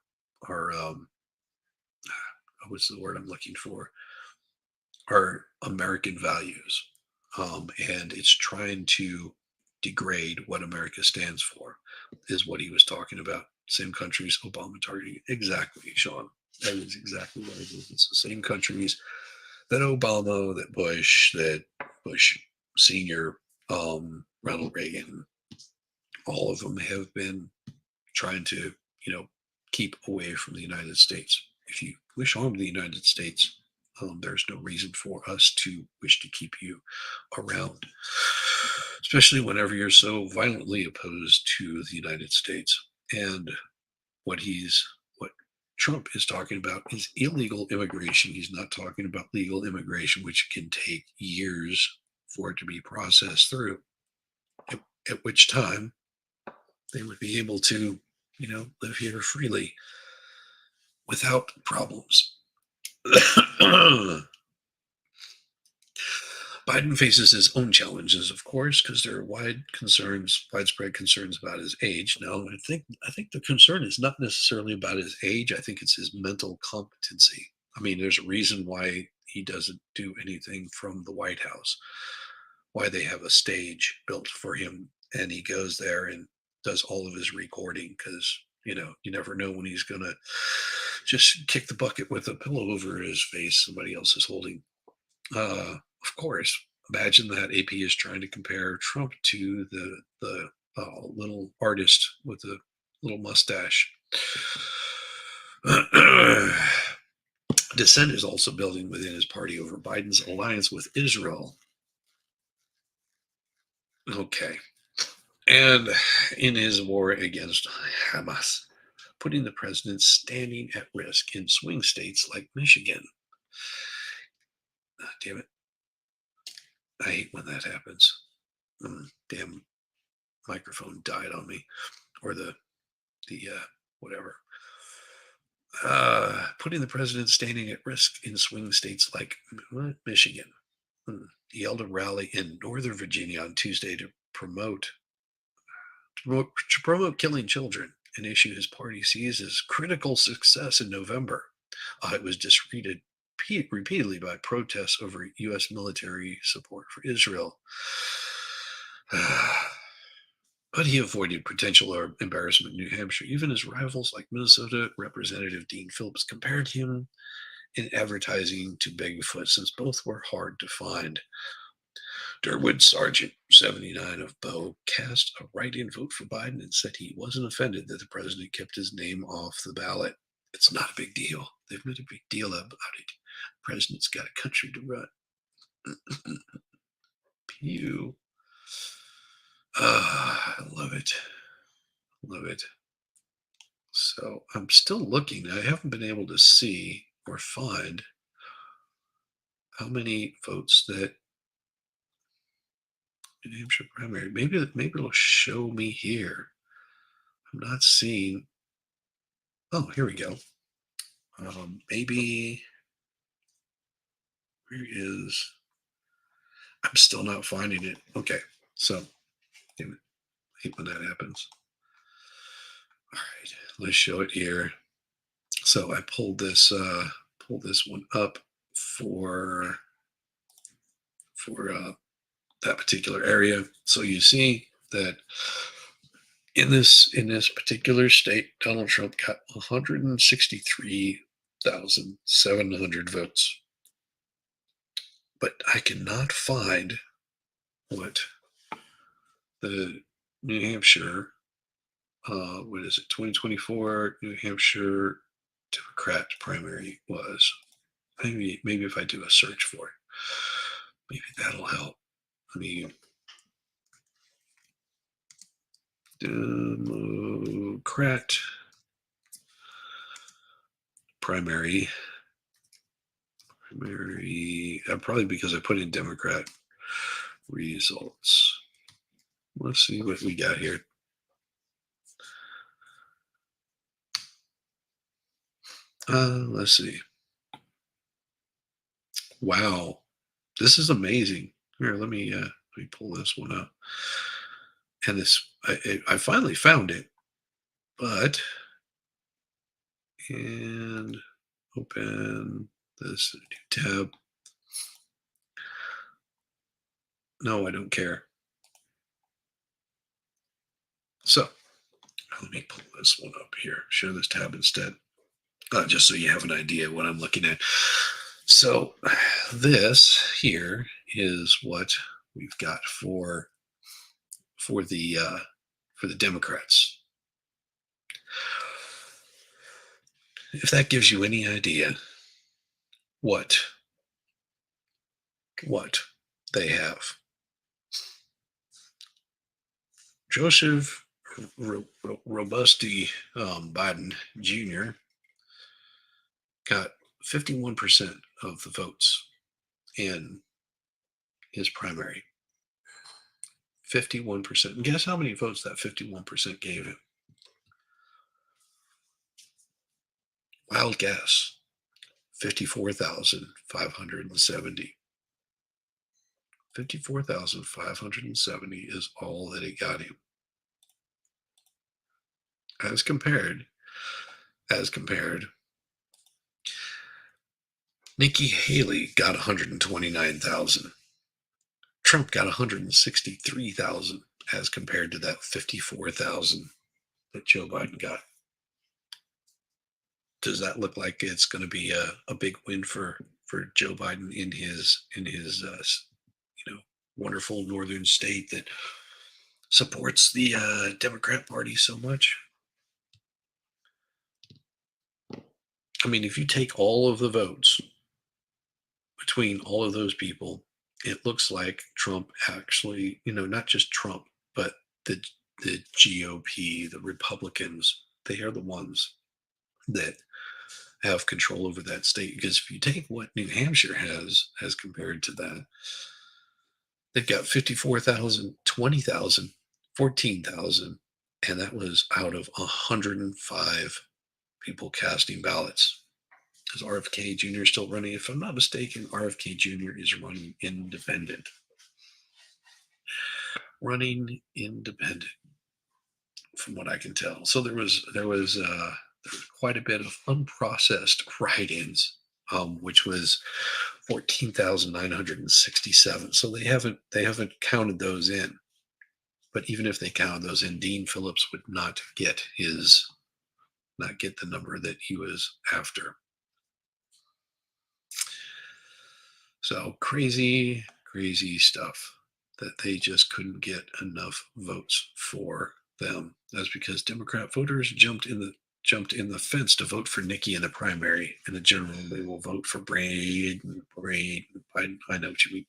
what's the word I'm looking for? Our American values, and it's trying to degrade what America stands for, is what he was talking about. Same countries Obama targeting. Exactly, Sean. That is exactly what it is. It's the same countries that Obama, that Bush Senior, Ronald Reagan, all of them have been trying to, keep away from the United States. If you wish harm to the United States, there's no reason for us to wish to keep you around, especially whenever you're so violently opposed to the United States. And what Trump is talking about is illegal immigration. He's not talking about legal immigration, which can take years for it to be processed through, at which time they would be able to, live here freely without problems. Biden faces his own challenges, of course, because there are widespread concerns about his age. Now, I think the concern is not necessarily about his age. I think it's his mental competency. I mean, there's a reason why he doesn't do anything from the White House, why they have a stage built for him, and he goes there and does all of his recording because you never know when he's gonna just kick the bucket with a pillow over his face somebody else is holding. Of course, imagine that AP is trying to compare Trump to the little artist with the little mustache. Dissent is also building within his party over Biden's alliance with Israel. Okay. And in his war against Hamas, putting the president standing at risk in swing states like Michigan. Damn it. I hate when that happens. Damn microphone died on me. Or the whatever. Putting the president standing at risk in swing states like Michigan. He held a rally in Northern Virginia on Tuesday to promote killing children, an issue his party sees as critical success in November. It was disputed repeatedly by protests over U.S. military support for Israel. But he avoided potential embarrassment in New Hampshire. Even his rivals like Minnesota Representative Dean Phillips compared him in advertising to Bigfoot, since both were hard to find. Durwood Sargent, 79 of Bow, cast a write-in vote for Biden and said he wasn't offended that the president kept his name off the ballot. It's not a big deal. They've made a big deal about it. The president's got a country to run. Pew. I love it. Love it. So I'm still looking. I haven't been able to see or find how many votes that New Hampshire primary. Maybe it'll show me here. I'm not seeing. Oh, here we go. Maybe where is? I'm still not finding it. Okay, so damn it. I hate when that happens. All right, let's show it here. So I pulled this one up for that particular area. So you see that in this particular state, Donald Trump got 163,700 votes. But I cannot find what the New Hampshire, what is it, 2024 New Hampshire Democrat primary was. Maybe if I do a search for it, maybe that'll help. I mean, Democrat primary, probably because I put in Democrat results. Let's see what we got here. Let's see. Wow, this is amazing. Here, let me pull this one up. And I finally found it, but and open this new tab. No, I don't care. So let me pull this one up here. Share this tab instead, just so you have an idea what I'm looking at. So this here is what we've got for the Democrats. If that gives you any idea what they have. Joseph Robusti Biden Jr. got 51% of the votes in his primary. 51%. And guess how many votes that 51% gave him? Wild guess. 54,570. 54,570 is all that it got him. As compared, Nikki Haley got 129,000. Trump got 163,000 as compared to that 54,000 that Joe Biden got. Does that look like it's going to be a big win for Joe Biden in his wonderful northern state that supports the Democrat Party so much? I mean, if you take all of the votes between all of those people, it looks like Trump actually, not just Trump, but the GOP, the Republicans, they are the ones that have control over that state. Because if you take what New Hampshire has as compared to that, they've got 54,000, 20,000, 14,000, and that was out of 105 people casting ballots. Is RFK Jr. still running? If I'm not mistaken, RFK Jr. is running independent. From what I can tell. So there was quite a bit of unprocessed write-ins, which was 14,967. So they haven't counted those in. But even if they counted those in, Dean Phillips would not get the number that he was after. So crazy stuff that they just couldn't get enough votes for them. That's because Democrat voters jumped in the fence to vote for Nikki in the primary. In the general, they will vote for Braid. I know what you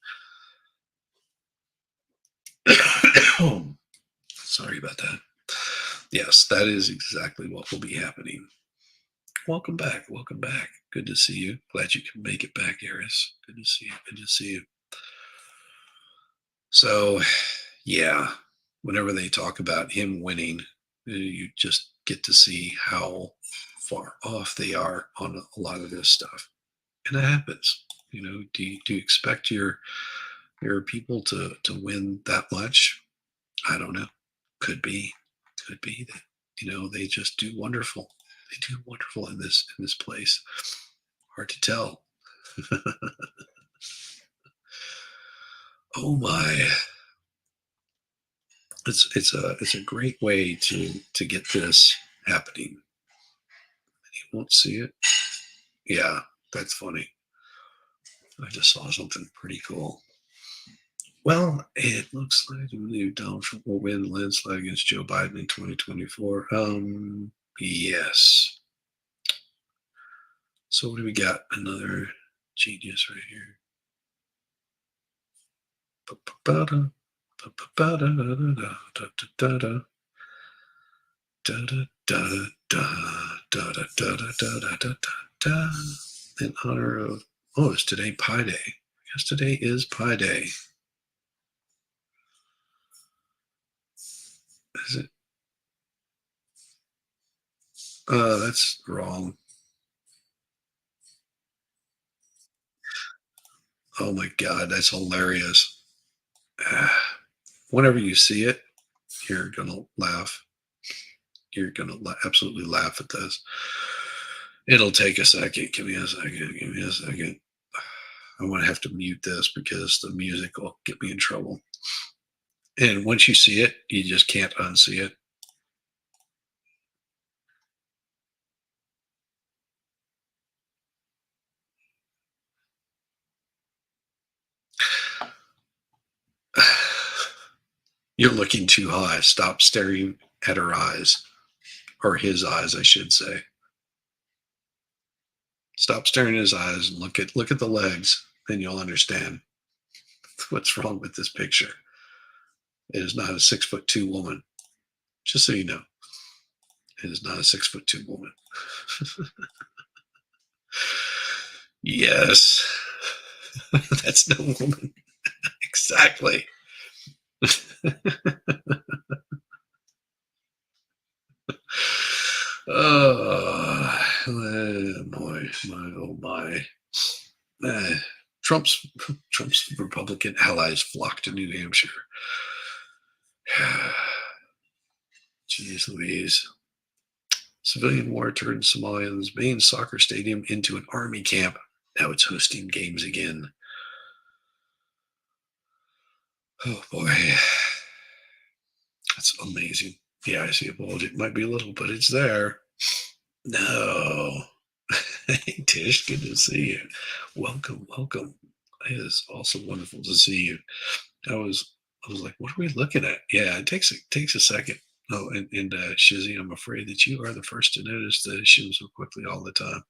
mean. Sorry about that. Yes, that is exactly what will be happening. Welcome back. Good to see you. Glad you can make it back, Eris. Good to see you. So, yeah, whenever they talk about him winning, you just get to see how far off they are on a lot of this stuff. And it happens. Do you expect your people to win that much? I don't know. Could be that they just do wonderful. They do wonderful in this place. Hard to tell. Oh my. It's a great way to get this happening. You won't see it. Yeah, that's funny. I just saw something pretty cool. Well, it looks like Donald Trump will win landslide against Joe Biden in 2024. Yes. So what do we got? Another genius right here. In honor of, it's today Pi Day. I guess today is Pi Day. Is it? That's wrong. Oh my God, that's hilarious. Whenever you see it, you're gonna laugh. You're gonna absolutely laugh at this. It'll take a second. Give me a second. I'm gonna have to mute this because the music will get me in trouble. And once you see it, you just can't unsee it. You're looking too high. Stop staring at her eyes, or his eyes, I should say. Stop staring at his eyes and look at the legs, then you'll understand what's wrong with this picture. It is not a 6'2" woman. Just so you know, it is not a 6'2" woman. Yes, that's no woman. Exactly. Oh boy, my oh my. Trump's Republican allies flock to New Hampshire. Jeez Louise. Civilian war turned Somalia's main soccer stadium into an army camp. Now it's hosting games again. Oh boy. That's amazing. Yeah, I see a bulge. It might be little, but it's there. No. Hey, Tish, good to see you. Welcome, welcome. It is also wonderful to see you. I was like, what are we looking at? Yeah, it takes a second. Oh, and Shizzy, I'm afraid that you are the first to notice the issue so quickly all the time.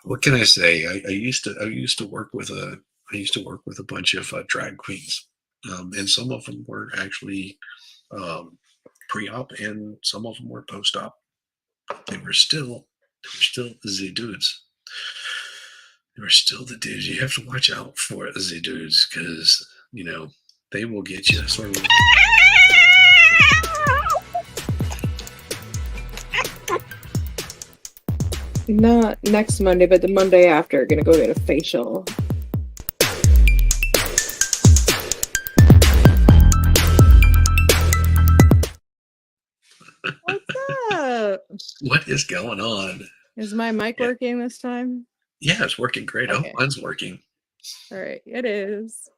What can I say? I used to work with a bunch of drag queens, and some of them were actually pre-op, and some of them were post-op. They were still the dudes. They were still the dudes. You have to watch out for the dudes because they will get you. Sort of. Not next Monday, but the Monday after, gonna go get a facial. What's up? What is going on? Is my mic Yeah. working this time? Yeah, it's working great. Okay. Oh, mine's working. All right, it is.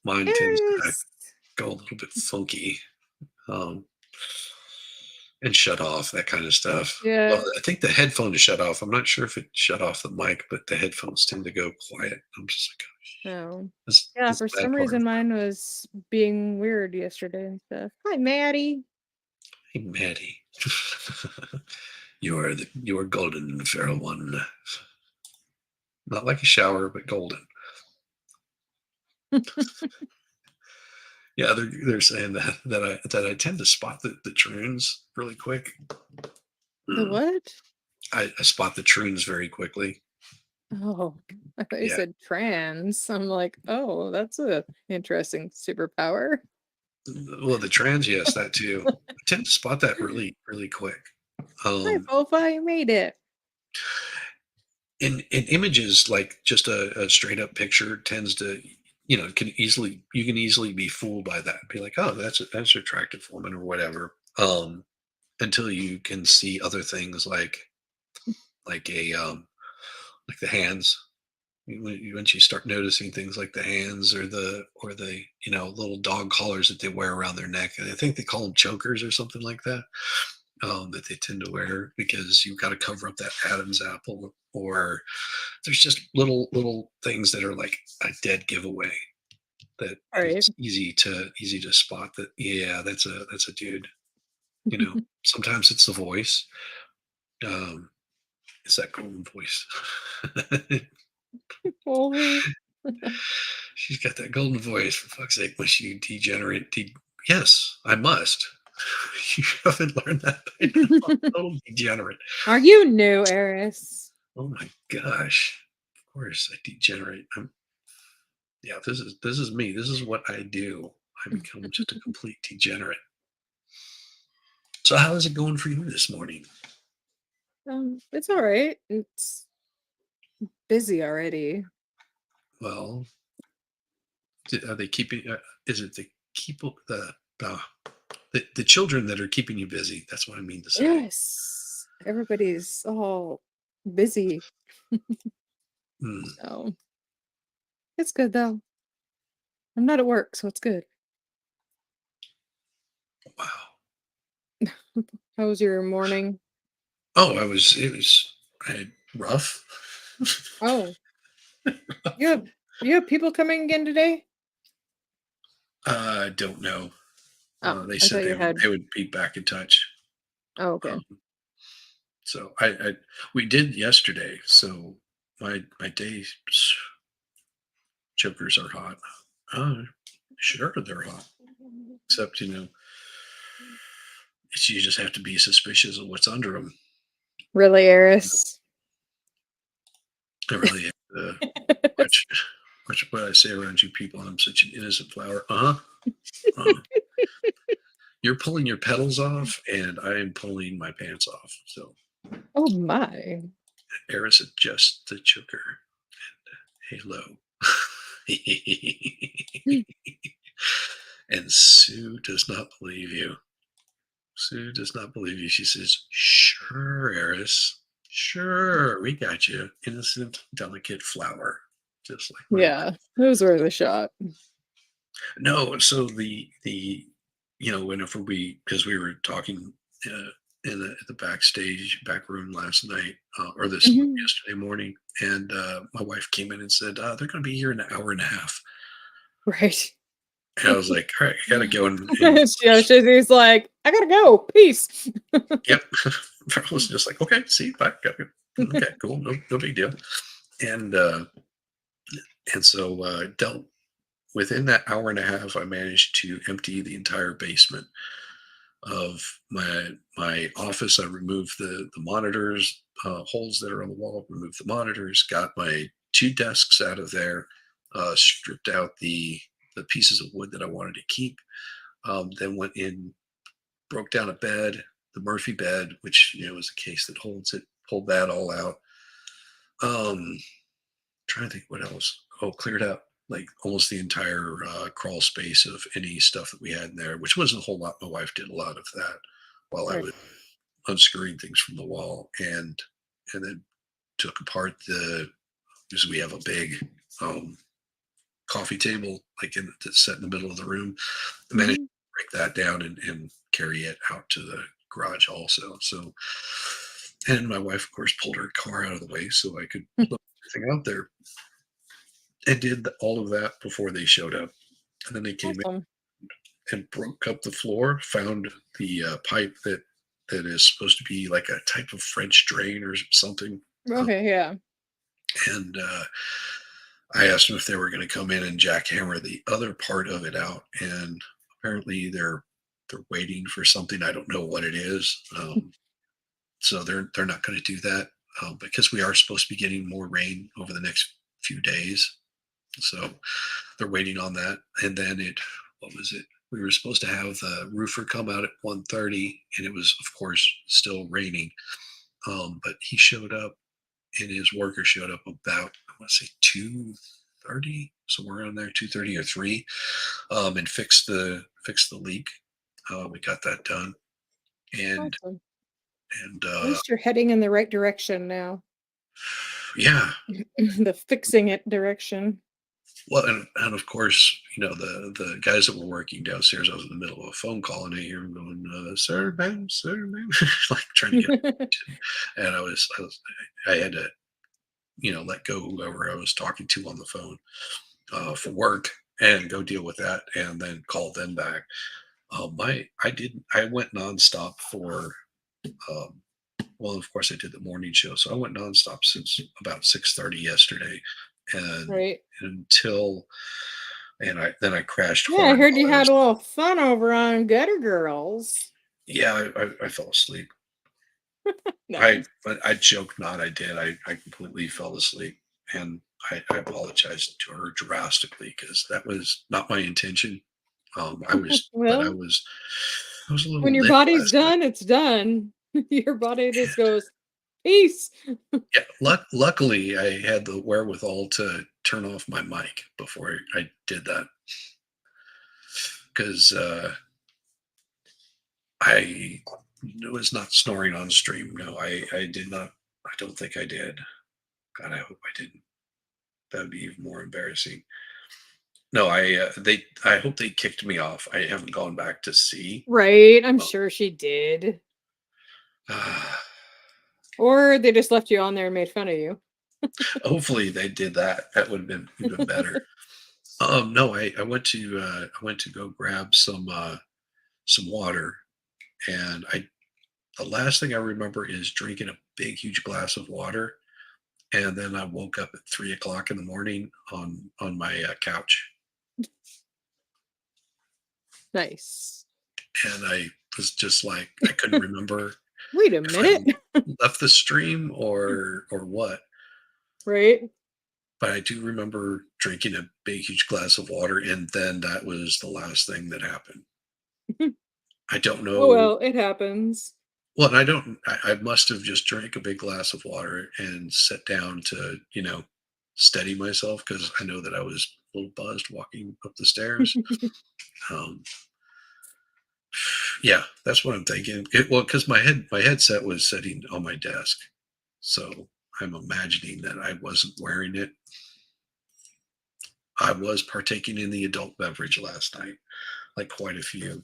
Mine tends to Eris! go a little bit funky, and shut off, that kind of stuff. Yeah. Well, I think the headphone is shut off. I'm not sure if it shut off the mic, but the headphones tend to go quiet. I'm just like, No. this, Yeah, this for is the bad some part. reason mine was being weird yesterday and stuff. Hi, Maddie. Hey, Maddie, you are golden, feral one. Not like a shower, but golden. Yeah, they're saying that I tend to spot the troons really quick. The what? I spot the troons very quickly. Oh, I thought you Yeah. said trans. I'm like, oh, that's a interesting superpower. Well, the trans, yes, that too. I tend to spot that really, really quick. Hi, Bofa, you made it. In images, like just a straight up picture tends to, you can easily be fooled by that. Be like, oh, that's an attractive woman or whatever. Until you can see other things like like the hands. Once you start noticing things like the hands or the little dog collars that they wear around their neck, and I think they call them chokers or something like that, that they tend to wear because you've got to cover up that Adam's apple, or there's just little things that are like a dead giveaway that All right. it's easy to spot that. Yeah, that's a dude. Sometimes it's the voice. It's that golden voice. Over. She's got that golden voice. For fuck's sake, must you degenerate? Yes, I must. You haven't learned that. I'm a total degenerate. Are you new, Eris? Oh my gosh! Of course, I degenerate. Yeah, this is me. This is what I do. I become just a complete degenerate. So, how is it going for you this morning? It's all right. It's busy already. Well, are they keeping? Is it the the children that are keeping you busy? That's what I mean to say. Yes. Everybody's all busy. Hmm. So it's good though. I'm not at work, so it's good. Wow. How was your morning? Oh, it was rough. Oh, you have people coming again today? I don't know. Oh, They I said thought you had. they would be back in touch. Oh, okay. So we did yesterday. So my days chokers are hot. Sure, they're hot. Except you just have to be suspicious of what's under them. Really, Eris? I really have to watch what I say around you people. I'm such an innocent flower. You're pulling your petals off, and I am pulling my pants off. So, Oh my. Eris is just the choker. Hello. And Sue does not believe you. Sue does not believe you. She says, "Sure, Eris. Sure, we got you. Innocent, delicate flower." Just like my Yeah, it was worth a shot. no. So whenever because we were talking at the backstage back room last night or this Mhm. yesterday morning, and my wife came in and said they're going to be here in an hour and a half. Right. And I was like, all right, I gotta go and Yeah, Shizzy's like, I gotta go. Peace. yep. I was just like, okay, see, bye. Gotta go. Okay, cool, no big deal. And so dealt within that hour and a half, I managed to empty the entire basement of my office. I removed the monitors, holes that are on the wall, removed the monitors, got my two desks out of there, stripped out the pieces of wood that I wanted to keep, then went in, broke down a bed, the Murphy bed, which is a case that holds it, pulled that all out. Trying to think what else. Oh, cleared out like almost the entire crawl space of any stuff that we had in there, which wasn't a whole lot. My wife did a lot of that while I Right. was unscrewing things from the wall, and then took apart because we have a big coffee table that's set in the middle of the room. I managed Mhm. to break that down and carry it out to the garage also. So, and my wife, of course, pulled her car out of the way so I could load everything out there. And did all of that before they showed up. And then they came in Awesome. and broke up the floor, found the pipe that is supposed to be like a type of French drain or something. Okay, yeah. And I asked them if they were going to come in and jackhammer the other part of it out. And apparently they're waiting for something. I don't know what it is. So they're not going to do that because we are supposed to be getting more rain over the next few days. So they're waiting on that. And then what was it? We were supposed to have the roofer come out at 1:30, and it was, of course, still raining. But he showed up, and his worker showed up about, I want to say 2:30, somewhere around there, 2:30 or 3, and fixed the leak. We got that done. And, Awesome. and At least you're heading in the right direction now. yeah, The fixing it direction. well, and of course, the guys that were working downstairs. I was in the middle of a phone call, and I hear them going, sir, ma'am," like trying to get attention. And I had to, let go whoever I was talking to on the phone for work and go deal with that, and then call them back. I went nonstop for, um, well, of course, I did the morning show, so I went nonstop since about 6:30 yesterday, and Right. until then I crashed Yeah, I hard heard while you I had was. a little fun over on Gutter Girls. Yeah, I fell asleep. I Nice. I joke not, I did. I completely fell asleep, and I apologized to her drastically because that was not my intention. But Well, I was a little when your lit body's last night. done, it's done. Your body just goes, peace. Yeah, luckily I had the wherewithal to turn off my mic before I did that because I was not snoring on stream. No, I did not. I don't think I did. God, I hope I didn't. That would be even more embarrassing. No, I hope they kicked me off. I haven't gone back to see. Right. I'm Well, sure she did. Or they just left you on there and made fun of you. hopefully they did that. That would have been even better. No, I went to go grab some water, and the last thing I remember is drinking a big huge glass of water, and then I woke up at 3 o'clock in the morning on my couch, Nice. and I was just like I couldn't remember Wait a if I minute. left the stream or what. Right. But I do remember drinking a big, huge glass of water, and then that was the last thing that happened. I don't Oh know. well, it happens. Well, and I don't. I must have just drank a big glass of water and sat down to, steady myself because I know that I was a little buzzed walking up the stairs. um, yeah, that's what I'm thinking. Well, because my headset was sitting on my desk, so I'm imagining that I wasn't wearing it. I was partaking in the adult beverage last night, like quite a few.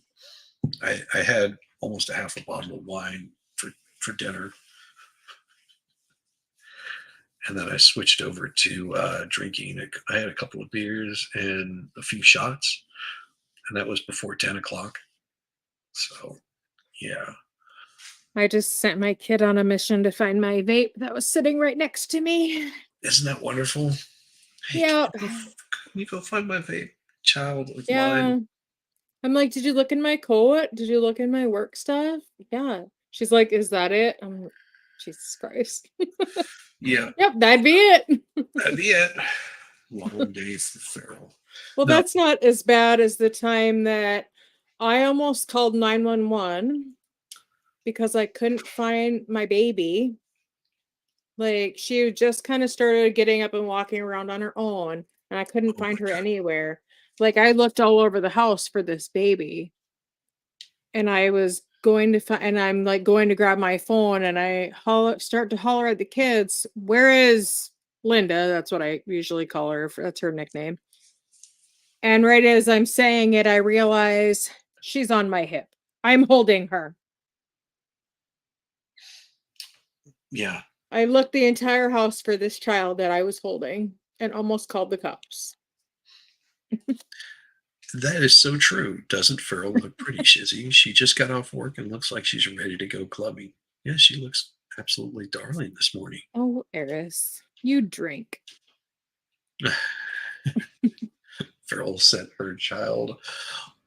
I had almost a half a bottle of wine for dinner, and then I switched over to drinking. I had a couple of beers and a few shots, and that was before 10 o'clock. So, yeah, I just sent my kid on a mission to find my vape that was sitting right next to me. isn't that wonderful? Hey, Yeah. can you go find my vape, child of Yeah. mine? I'm like, did you look in my coat? Did you look in my work stuff? Yeah. She's like, is that it? I'm like, Jesus Christ. Yeah, Yep, that'd be it. that'd be it. Long day for Farrell. Well, No, that's not as bad as the time that I almost called 911 because I couldn't find my baby. Like, she just kind of started getting up and walking around on her own, and I couldn't oh find my her God. anywhere. Like, I looked all over the house for this baby, and I was going to find, and I'm like going to grab my phone, and I start to holler at the kids, "Where is Linda?" That's what I usually call her. That's her nickname. And right as I'm saying it, I realize she's on my hip. I'm holding her. Yeah, I looked the entire house for this child that I was holding and almost called the cops. that is so true. Doesn't Farrell look pretty shizzy? She just got off work and looks like she's ready to go clubbing. Yeah, she looks absolutely darling this morning. Oh, Eris, you drink. Farrell sent her child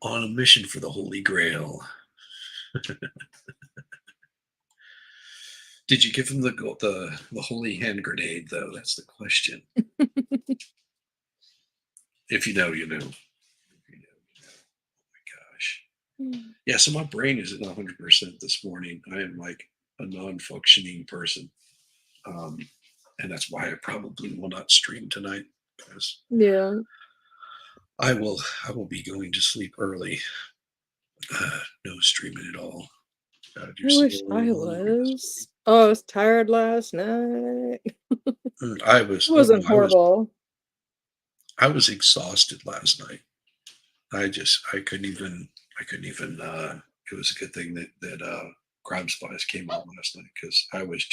on a mission for the Holy Grail. Did you give him the holy hand grenade though? That's the question. If you know, you know. If you know, you know. Oh my gosh. Yeah, so my brain isn't 100% this morning. I am like a non-functioning person, um, and that's why I probably will not stream tonight because Yeah. I will be going to sleep early. No streaming at all. Gotta do I wish so I hungry this was. Oh, I was tired last night. morning. It wasn't horrible. I was exhausted last night. I couldn't even it was a good thing that crime spies came out last night because I was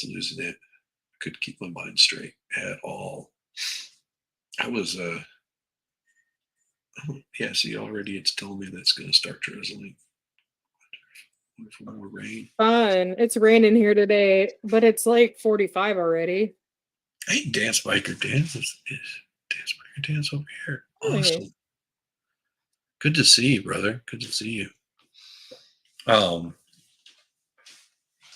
losing it. I couldn't keep my mind straight at all. I was oh, yeah, see already it's telling me that's gonna start drizzling. Wonder for more rain. Fun. It's raining here today, but it's like 45 already. Hey, Dance Biker Dance is Dance Biker Dance over here. Hey. Awesome. Good to see you, brother. Good to see you. Um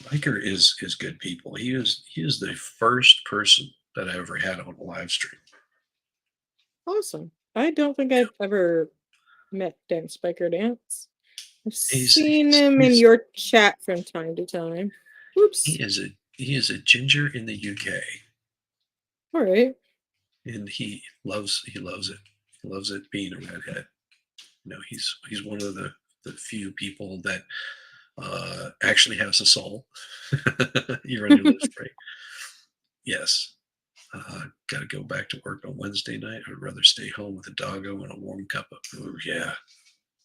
Biker is good people. He is the first person that I ever had on a live stream. Awesome. I don't think I've ever met Dan Spiker Dance. I've seen him in He's your chat from time to time. Oops. he is a ginger in the UK, All right. and he loves it. He loves it being a redhead. You know, he's one of the few people that actually has a soul. You're on your list, right? Yes. Got to go back to work on Wednesday night. I'd rather stay home with a doggo and a warm cup of food. Yeah,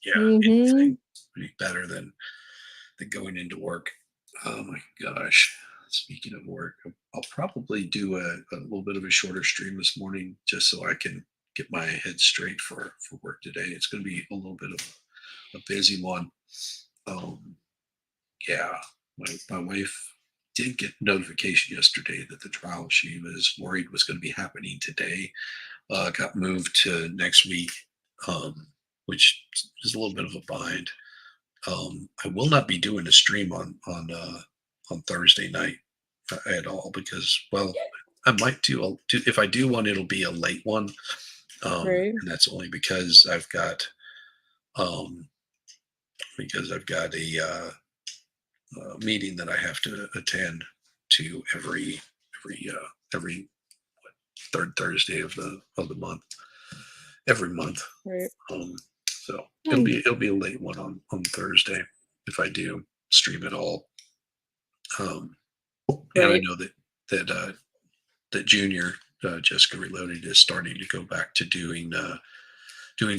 yeah. Mm-hmm. Anything would be better than going into work. Oh my gosh. Speaking of work, I'll probably do a little bit of a shorter stream this morning just so I can get my head straight for work today. It's going to be a little bit of a busy one. Um, yeah, my wife did get notification yesterday that the trial she was worried was going to be happening today got moved to next week, which is a little bit of a bind. I will not be doing a stream on Thursday night at all because, well, I might do if I do one, it'll be a late one, Right. and that's only because um, I've got a meeting that I have to attend to every every third Thursday of the month, every month. Right. So Nice. it'll be a late one on Thursday if I do stream at all. And I Right. know that Junior Jessica Reloaded is starting to go back to doing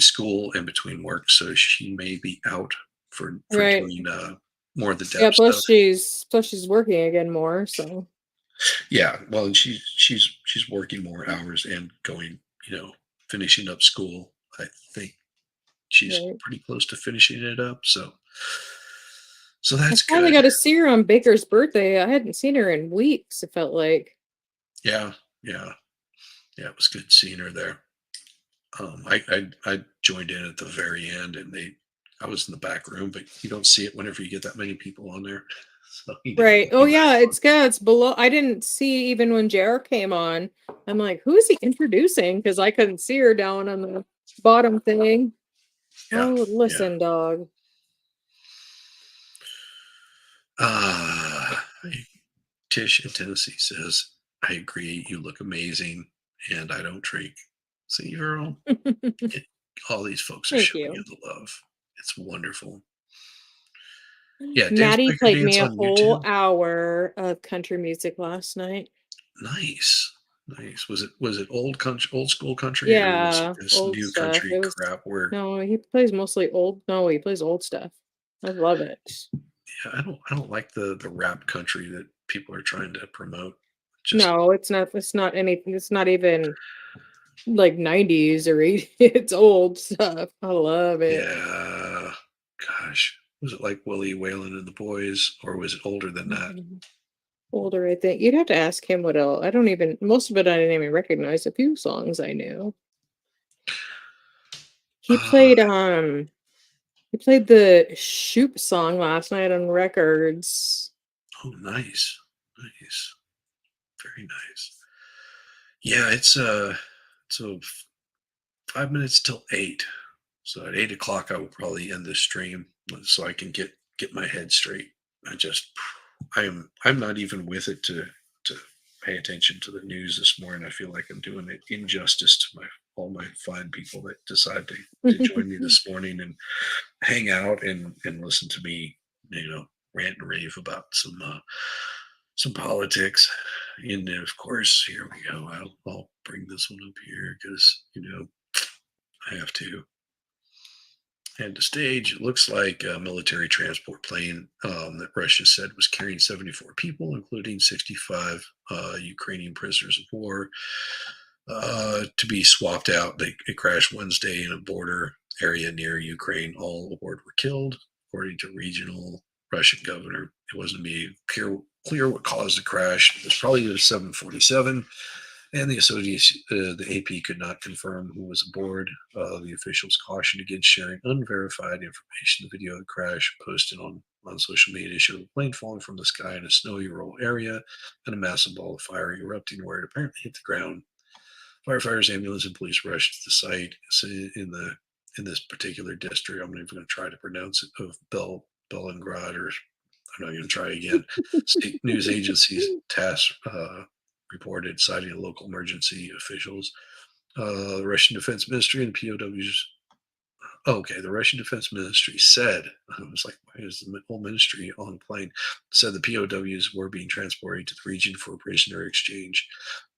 school in between work, so she may be out for Right. doing more of the Yeah, depth stuff. plus she's working again more, so Yeah, well, and she's working more hours and going, finishing up school. I think she's right. pretty close to finishing it up. So I that's finally good. got to see her on Baker's birthday. I hadn't seen her in weeks, it felt like. Yeah, yeah, yeah. It was good seeing her there. I joined in at the very end, and I was in the back room, but you don't see it whenever you get that many people on there. So Right. Oh yeah, it's below. I didn't see even when JR came on. I'm like, who is he introducing? Because I couldn't see her down on the bottom thing. Yeah, Oh, yeah. listen, dog. Tish in Tennessee says, I agree. You look amazing, and I don't drink. See, girl, all these folks are Thank showing you. you the love. It's wonderful. Yeah, Dance Maddie Breaker played Dance me a on whole YouTube. hour of country music last night. Nice, nice. Was it old country, old school country, or was it Yeah, this old new stuff. country It was crap? Where no, he plays mostly old. No, he plays old stuff. I love it. yeah, I don't like the rap country that people are trying to promote. Just No, it's not. It's not anything. It's not even like 90s or 80s. It's old stuff. I love it. yeah, gosh, was it like Willie Whalen and the Boys, or was it older than that? Mhm. Older, I think. You'd have to ask him what else. I don't even, most of it I didn't even recognize. A few songs I knew. He Uh, played the Shoop song last night on records. oh, nice, nice, very nice. Yeah, it's so 5 minutes till 8. So at 8 o'clock, I will probably end this stream so I can get my head straight. I'm not even with it to pay attention to the news this morning. I feel like I'm doing it injustice to all my fine people that decide to join me this morning and hang out and listen to me, rant and rave about some politics. And of course, here we go. I'll bring this one up here because I have to. And the stage, it looks like a military transport plane that Russia said was carrying 74 people, including 65 Ukrainian prisoners of war, to be swapped out. It crashed Wednesday in a border area near Ukraine. All aboard were killed, according to regional Russian governor. It wasn't immediately clear what caused the crash. It was probably the 747. And the AP could not confirm who was aboard. The officials cautioned against sharing unverified information. The video of the crash posted on social media showed a plane falling from the sky in a snowy rural area and a massive ball of fire erupting where it apparently hit the ground. Firefighters, ambulance, and police rushed to the site. So in this particular district, I'm not even going to try to pronounce it, of Belengrad, or I'm not going to try again. State news agencies TASS reported, citing local emergency officials. The Russian Defense Ministry and the POWs. Okay, the Russian Defense Ministry said, I was like, why is the whole ministry on the plane? Said the POWs were being transported to the region for prisoner exchange.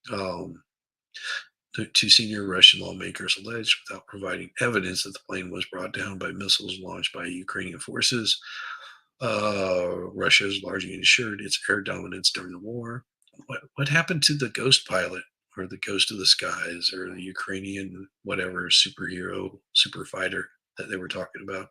The two senior Russian lawmakers alleged, without providing evidence, that the plane was brought down by missiles launched by Ukrainian forces. Russia has largely ensured its air dominance during the war. What happened to the ghost pilot, or the ghost of the skies, or the Ukrainian whatever superhero, super fighter that they were talking about,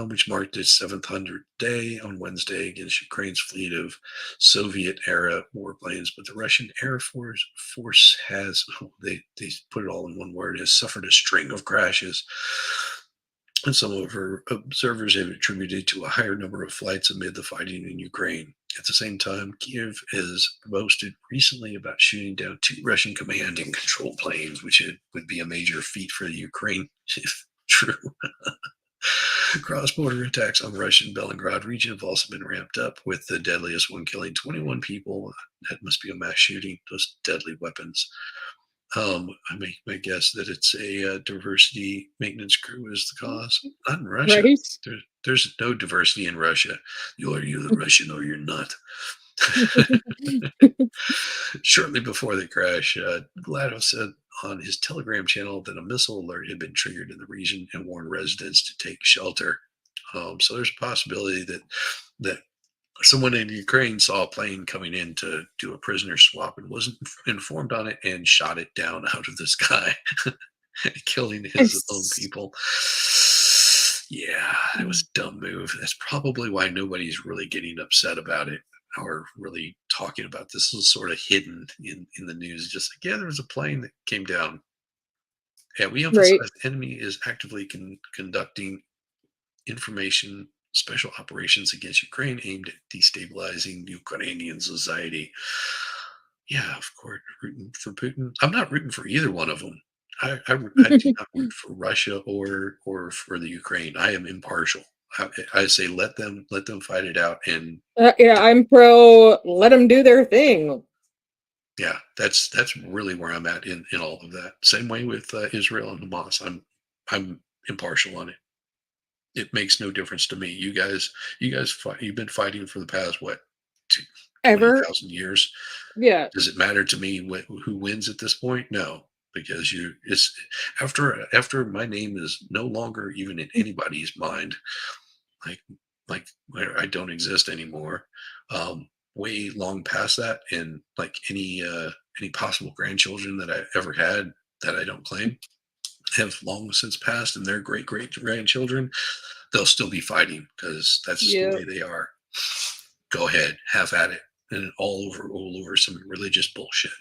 which marked its 700th day on Wednesday against Ukraine's fleet of Soviet-era warplanes? But the Russian Air Force has, they put it all in one word, has suffered a string of crashes. And some of her observers have attributed to a higher number of flights amid the fighting in Ukraine. At the same time, Kiev has boasted recently about shooting down 2 Russian command and control planes, which would be a major feat for the Ukraine if true. Cross-border attacks on Russian Belgrade region have also been ramped up, with the deadliest one killing 21 people. That must be a mass shooting. Those deadly weapons. I make my guess that it's a diversity maintenance crew is the cause. Not in Russia. Right? There's no diversity in Russia. You're the Russian or you're not. Shortly before the crash, Glado said on his Telegram channel that a missile alert had been triggered in the region and warned residents to take shelter. So there's a possibility that someone in Ukraine saw a plane coming in to do a prisoner swap and wasn't informed on it and shot it down out of the sky, killing his own people. Yeah, it was a dumb move. That's probably why nobody's really getting upset about it or really talking about this. This is sort of hidden in the news. Just like, yeah, there was a plane that came down. Yeah, we emphasize the enemy is actively conducting information special operations against Ukraine aimed at destabilizing Ukrainian society. Yeah, of course, rooting for Putin. I'm not rooting for either one of them. I do not root for Russia or for the Ukraine. I am impartial. I say let them fight it out, and Yeah, I'm pro. Let them do their thing. yeah, that's really where I'm at in all of that. Same way with Israel and Hamas. I'm impartial on it. It makes no difference to me. You guys fight, you've been fighting for the past what, Ever? 20,000 years. Yeah. Does it matter to me who wins at this point? No, because it's after my name is no longer even in anybody's mind, like where I don't exist anymore. Way long past that, and like any possible grandchildren that I ever had that I don't claim have long since passed, and their great grandchildren, they'll still be fighting because that's the way they are. Go ahead, have at it, and all over some religious bullshit.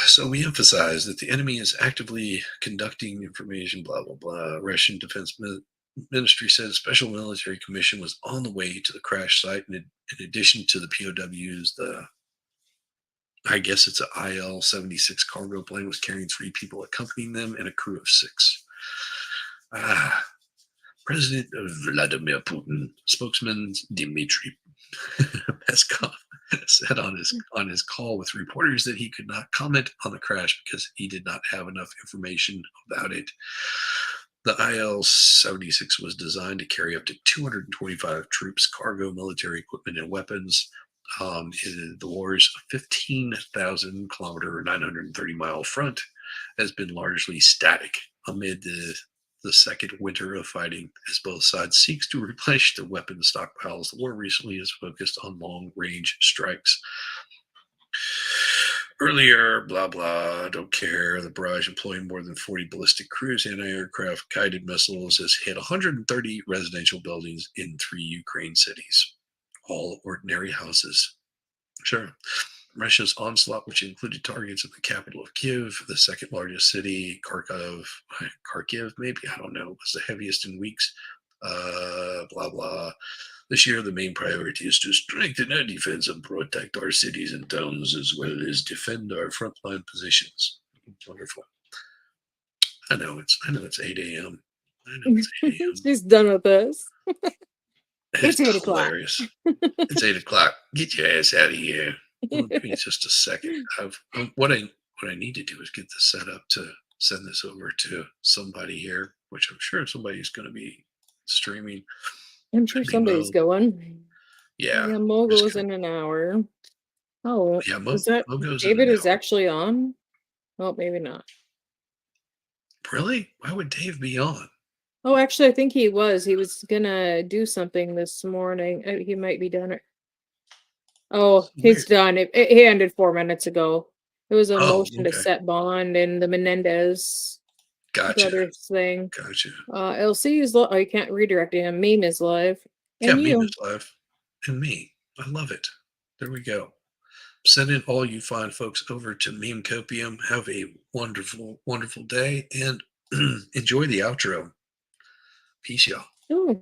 So we emphasize that the enemy is actively conducting information, blah, blah, blah. Russian Defense Ministry said a special military commission was on the way to the crash site. In addition to the POWs, I guess it's an IL-76 cargo plane was carrying 3 people accompanying them and a crew of 6. President Vladimir Putin, spokesman Dmitry Peskov, said on his call with reporters that he could not comment on the crash because he did not have enough information about it. The IL-76 was designed to carry up to 225 troops, cargo, military equipment, and weapons. The war's 15,000 kilometer, 930-mile front has been largely static amid the second winter of fighting as both sides seeks to replenish their weapons stockpiles. The war recently has focused on long-range strikes. Earlier, blah, blah, don't care. The barrage employing more than 40 ballistic cruise anti-aircraft guided missiles has hit 130 residential buildings in 3 Ukraine cities, all ordinary houses. Sure. Russia's onslaught, which included targets in the capital of Kyiv, the second largest city, Kharkiv, maybe, I don't know, was the heaviest in weeks. Blah, blah. This year, the main priority is to strengthen our defense and protect our cities and towns, as well as defend our frontline positions. Wonderful. I know it's 8 a.m. I know it's 8 a.m. She's done with this. It's 8 o'clock. Hilarious. It's 8 o'clock. Get your ass out of here. Well, give me just a second. What I need to do is get this set up to send this over to somebody here, which I'm sure somebody's going to be streaming. I'm sure somebody's going. Yeah. Yeah, Mo goes in an hour. Oh, yeah. is that David is actually on? Oh, maybe not. Really? Why would Dave be on? Oh, actually, I think he was. He was gonna do something this morning. He might be done. Oh, he's done. It ended 4 minutes ago. It was a motion to set bond and the Menendez brothers thing. Gotcha. LC is live. Oh, you can't redirect him. Meme is live. And Meme is live. And me. I love it. There we go. Send in all you fine folks over to Meme Copium. Have a wonderful, wonderful day and enjoy the outro. Peace, y'all. Ooh.